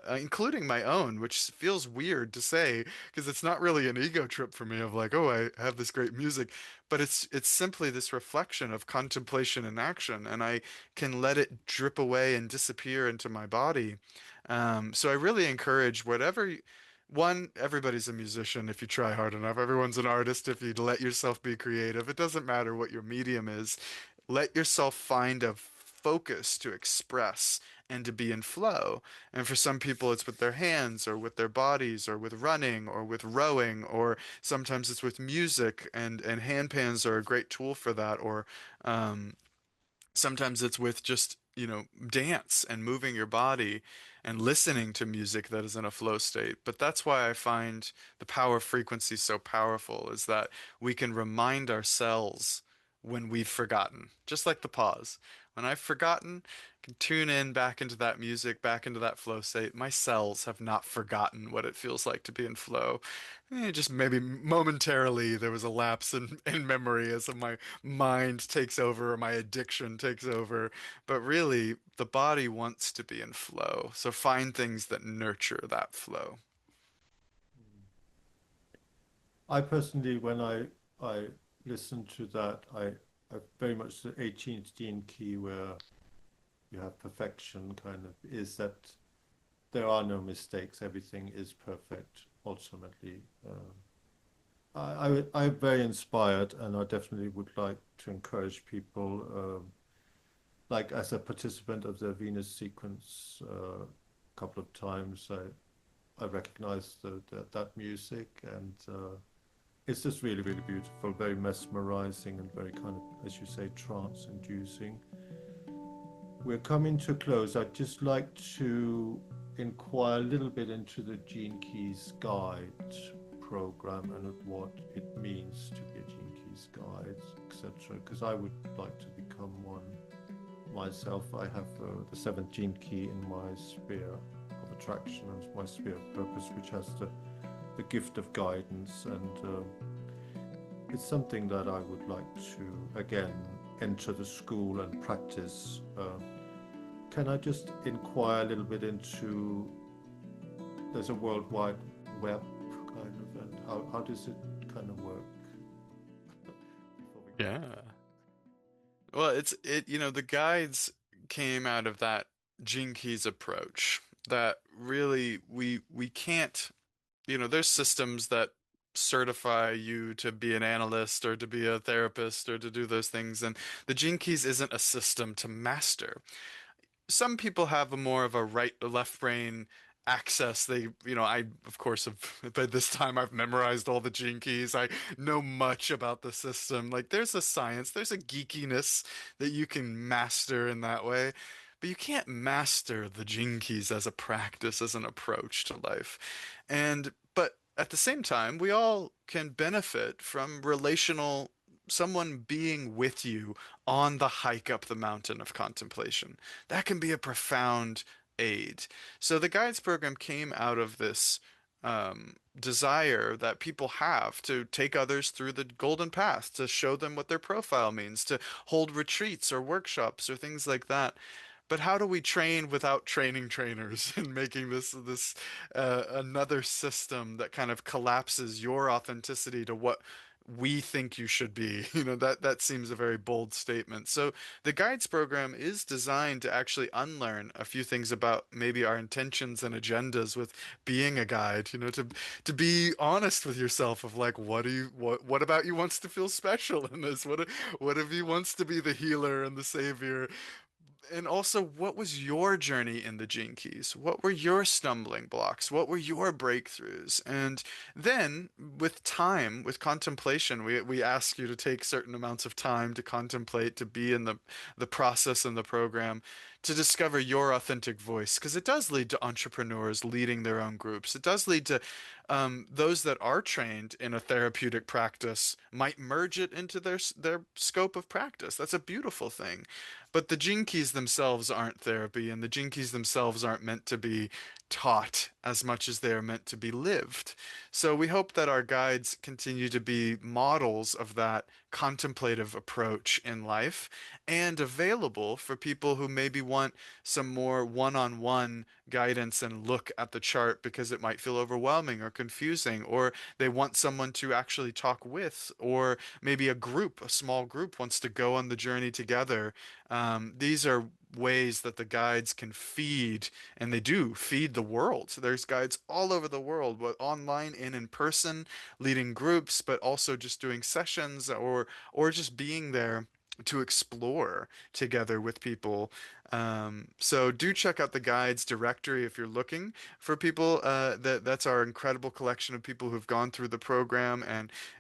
including my own, which feels weird to say because it's not really an ego trip for me of like, oh, I have this great music, but it's simply this reflection of contemplation and action, and I can let it drip away and disappear into my body. So I really encourage one, everybody's a musician if you try hard enough. Everyone's an artist if you let yourself be creative. It doesn't matter what your medium is. Let yourself find a focus to express and to be in flow. And for some people, it's with their hands or with their bodies or with running or with rowing, or sometimes it's with music, and handpans are a great tool for that. Or um, sometimes it's with just, dance and moving your body and listening to music that is in a flow state. But that's why I find the power of frequency so powerful, is that we can remind ourselves when we've forgotten, just like the pause. When I've forgotten, I can tune in back into that music, back into that flow state. My cells have not forgotten what it feels like to be in flow. Just maybe momentarily there was a lapse in memory as my mind takes over or my addiction takes over. But really, the body wants to be in flow. So find things that nurture that flow. I personally, when I listen to that, I very much the 18th gene key where you have perfection kind of is that there are no mistakes. Everything is perfect ultimately. I'm very inspired, and I definitely would like to encourage people, like as a participant of the Venus sequence, a couple of times, I recognize that music, and it's just really, really beautiful, very mesmerizing, and very kind of, as you say, trance-inducing. We're coming to a close. I'd just like to inquire a little bit into the Gene Keys Guide program and what it means to be a Gene Keys Guide, etc. Because I would like to become one myself. I have the seventh Gene Key in my sphere of attraction and my sphere of purpose, which has the gift of guidance, and it's something that I would like to again enter the school and practice. Can I just inquire a little bit into, there's a World Wide Web kind of, and how does it kind of work? Before we go into Yeah. Well, the guides came out of that Gene Keys approach that really we can't, there's systems that certify you to be an analyst or to be a therapist or to do those things, and the Gene Keys isn't a system to master. Some people have a more of a right or left brain access. I, of course, have, by this time I've memorized all the gene keys. I know much about the system. Like there's a science, there's a geekiness that you can master in that way. But you can't master the gene keys as a practice, as an approach to life. But at the same time, we all can benefit from someone being with you on the hike up the mountain of contemplation. That can be a profound aid. So the guides program came out of this desire that people have to take others through the golden path, to show them what their profile means, to hold retreats or workshops or things like that. But how do we train without training trainers and making this another system that kind of collapses your authenticity to what we think you should be? You know, that seems a very bold statement. So the guides program is designed to actually unlearn a few things about maybe our intentions and agendas with being a guide, you know, to be honest with yourself of like, what about you wants to feel special in this? What if you wants to be the healer and the savior? And also, what was your journey in the Gene Keys? What were your stumbling blocks? What were your breakthroughs? And then, with time, with contemplation, we ask you to take certain amounts of time to contemplate, to be in the process and the program, to discover your authentic voice. Because it does lead to entrepreneurs leading their own groups. It does lead to those that are trained in a therapeutic practice might merge it into their scope of practice. That's a beautiful thing. But the gene keys themselves aren't therapy, and the gene keys themselves aren't meant to be taught as much as they are meant to be lived. So we hope that our guides continue to be models of that contemplative approach in life and available for people who maybe want some more one-on-one guidance and look at the chart because it might feel overwhelming or confusing, or they want someone to actually talk with, or maybe a small group wants to go on the journey together. These are ways that the guides can feed, and they do feed the world. So there's guides all over the world, but online and in person, leading groups, but also just doing sessions or just being there to explore together with people. So do check out the guides directory if you're looking for people. That's our incredible collection of people who've gone through the program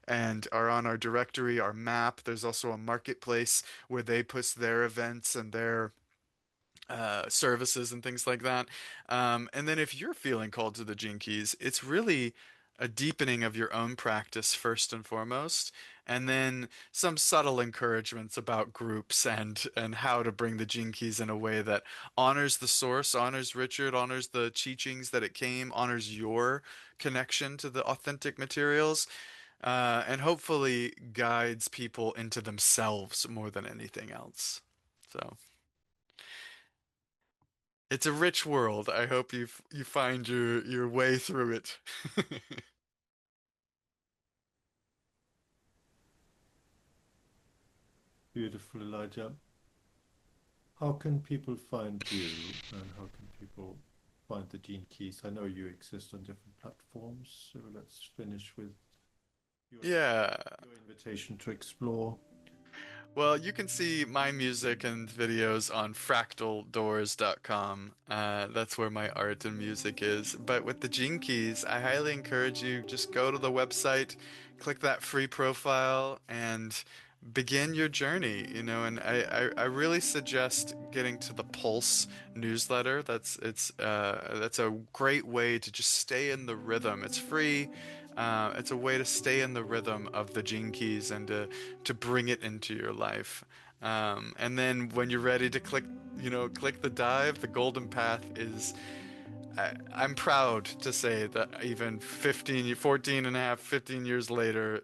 and are on our directory, our map. There's also a marketplace where they post their events and their services and things like that. And then if you're feeling called to the Gene Keys, it's really a deepening of your own practice first and foremost, and then some subtle encouragements about groups and how to bring the Gene Keys in a way that honors the source, honors Richard, honors the teachings that it came, honors your connection to the authentic materials, and hopefully guides people into themselves more than anything else. So. It's a rich world. I hope you find your way through it. Beautiful, Elijah. How can people find you and how can people find the Gene Keys? I know you exist on different platforms, so let's finish with your, Yeah. your invitation to explore. Well, you can see my music and videos on fractaldoors.com. That's where my art and music is. But with the Gene Keys, I highly encourage you just go to the website, click that free profile, and begin your journey, you know, and I really suggest getting to the Pulse newsletter. That's a great way to just stay in the rhythm. It's free. It's a way to stay in the rhythm of the Gene Keys and to bring it into your life. And then when you're ready to click, you know, click the dive, the golden path is, I'm proud to say that even 15, 14 and a half, 15 years later,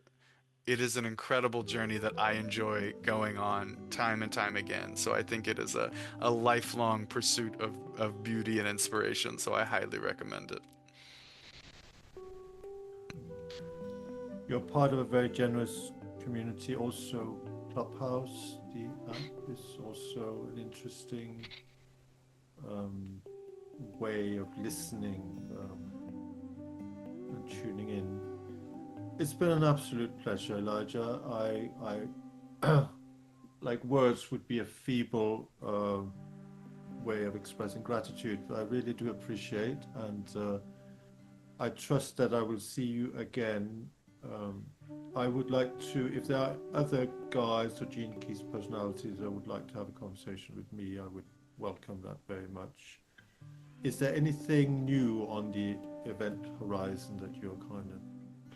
it is an incredible journey that I enjoy going on time and time again. So I think it is a lifelong pursuit of beauty and inspiration. So I highly recommend it. You're part of a very generous community, also Clubhouse. The app is also an interesting um, way of listening and tuning in. It's been an absolute pleasure, Elijah. I like words would be a feeble way of expressing gratitude, but I really do appreciate, and I trust that I will see you again. Um, I would like to, if there are other guys or Gene Keys personalities that would like to have a conversation with me, I would welcome that very much. Is there anything new on the event horizon that you're kind of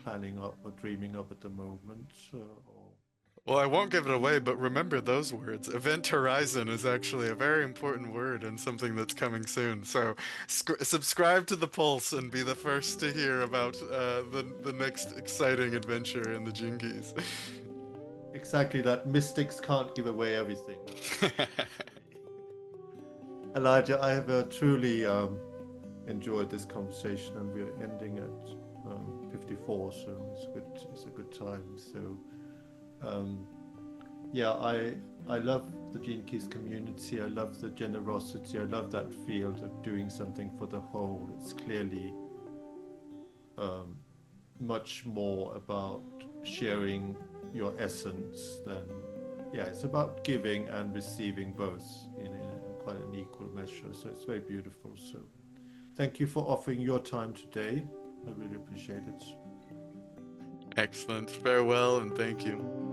planning up or dreaming up at the moment? Or... Well, I won't give it away, but remember those words. Event horizon is actually a very important word and something that's coming soon. So subscribe to the Pulse and be the first to hear about the next exciting adventure in the Gene Keys. Exactly that. Mystics can't give away everything. Elijah, I have truly enjoyed this conversation, and we're ending at 54, so it's good. It's a good time. So, um, yeah, I love the Gene Keys community. I love the generosity. I love that field of doing something for the whole. It's clearly um, much more about sharing your essence than, yeah, it's about giving and receiving both in quite an equal measure. So it's very beautiful. So thank you for offering your time today. I really appreciate it. Excellent. Farewell and thank you.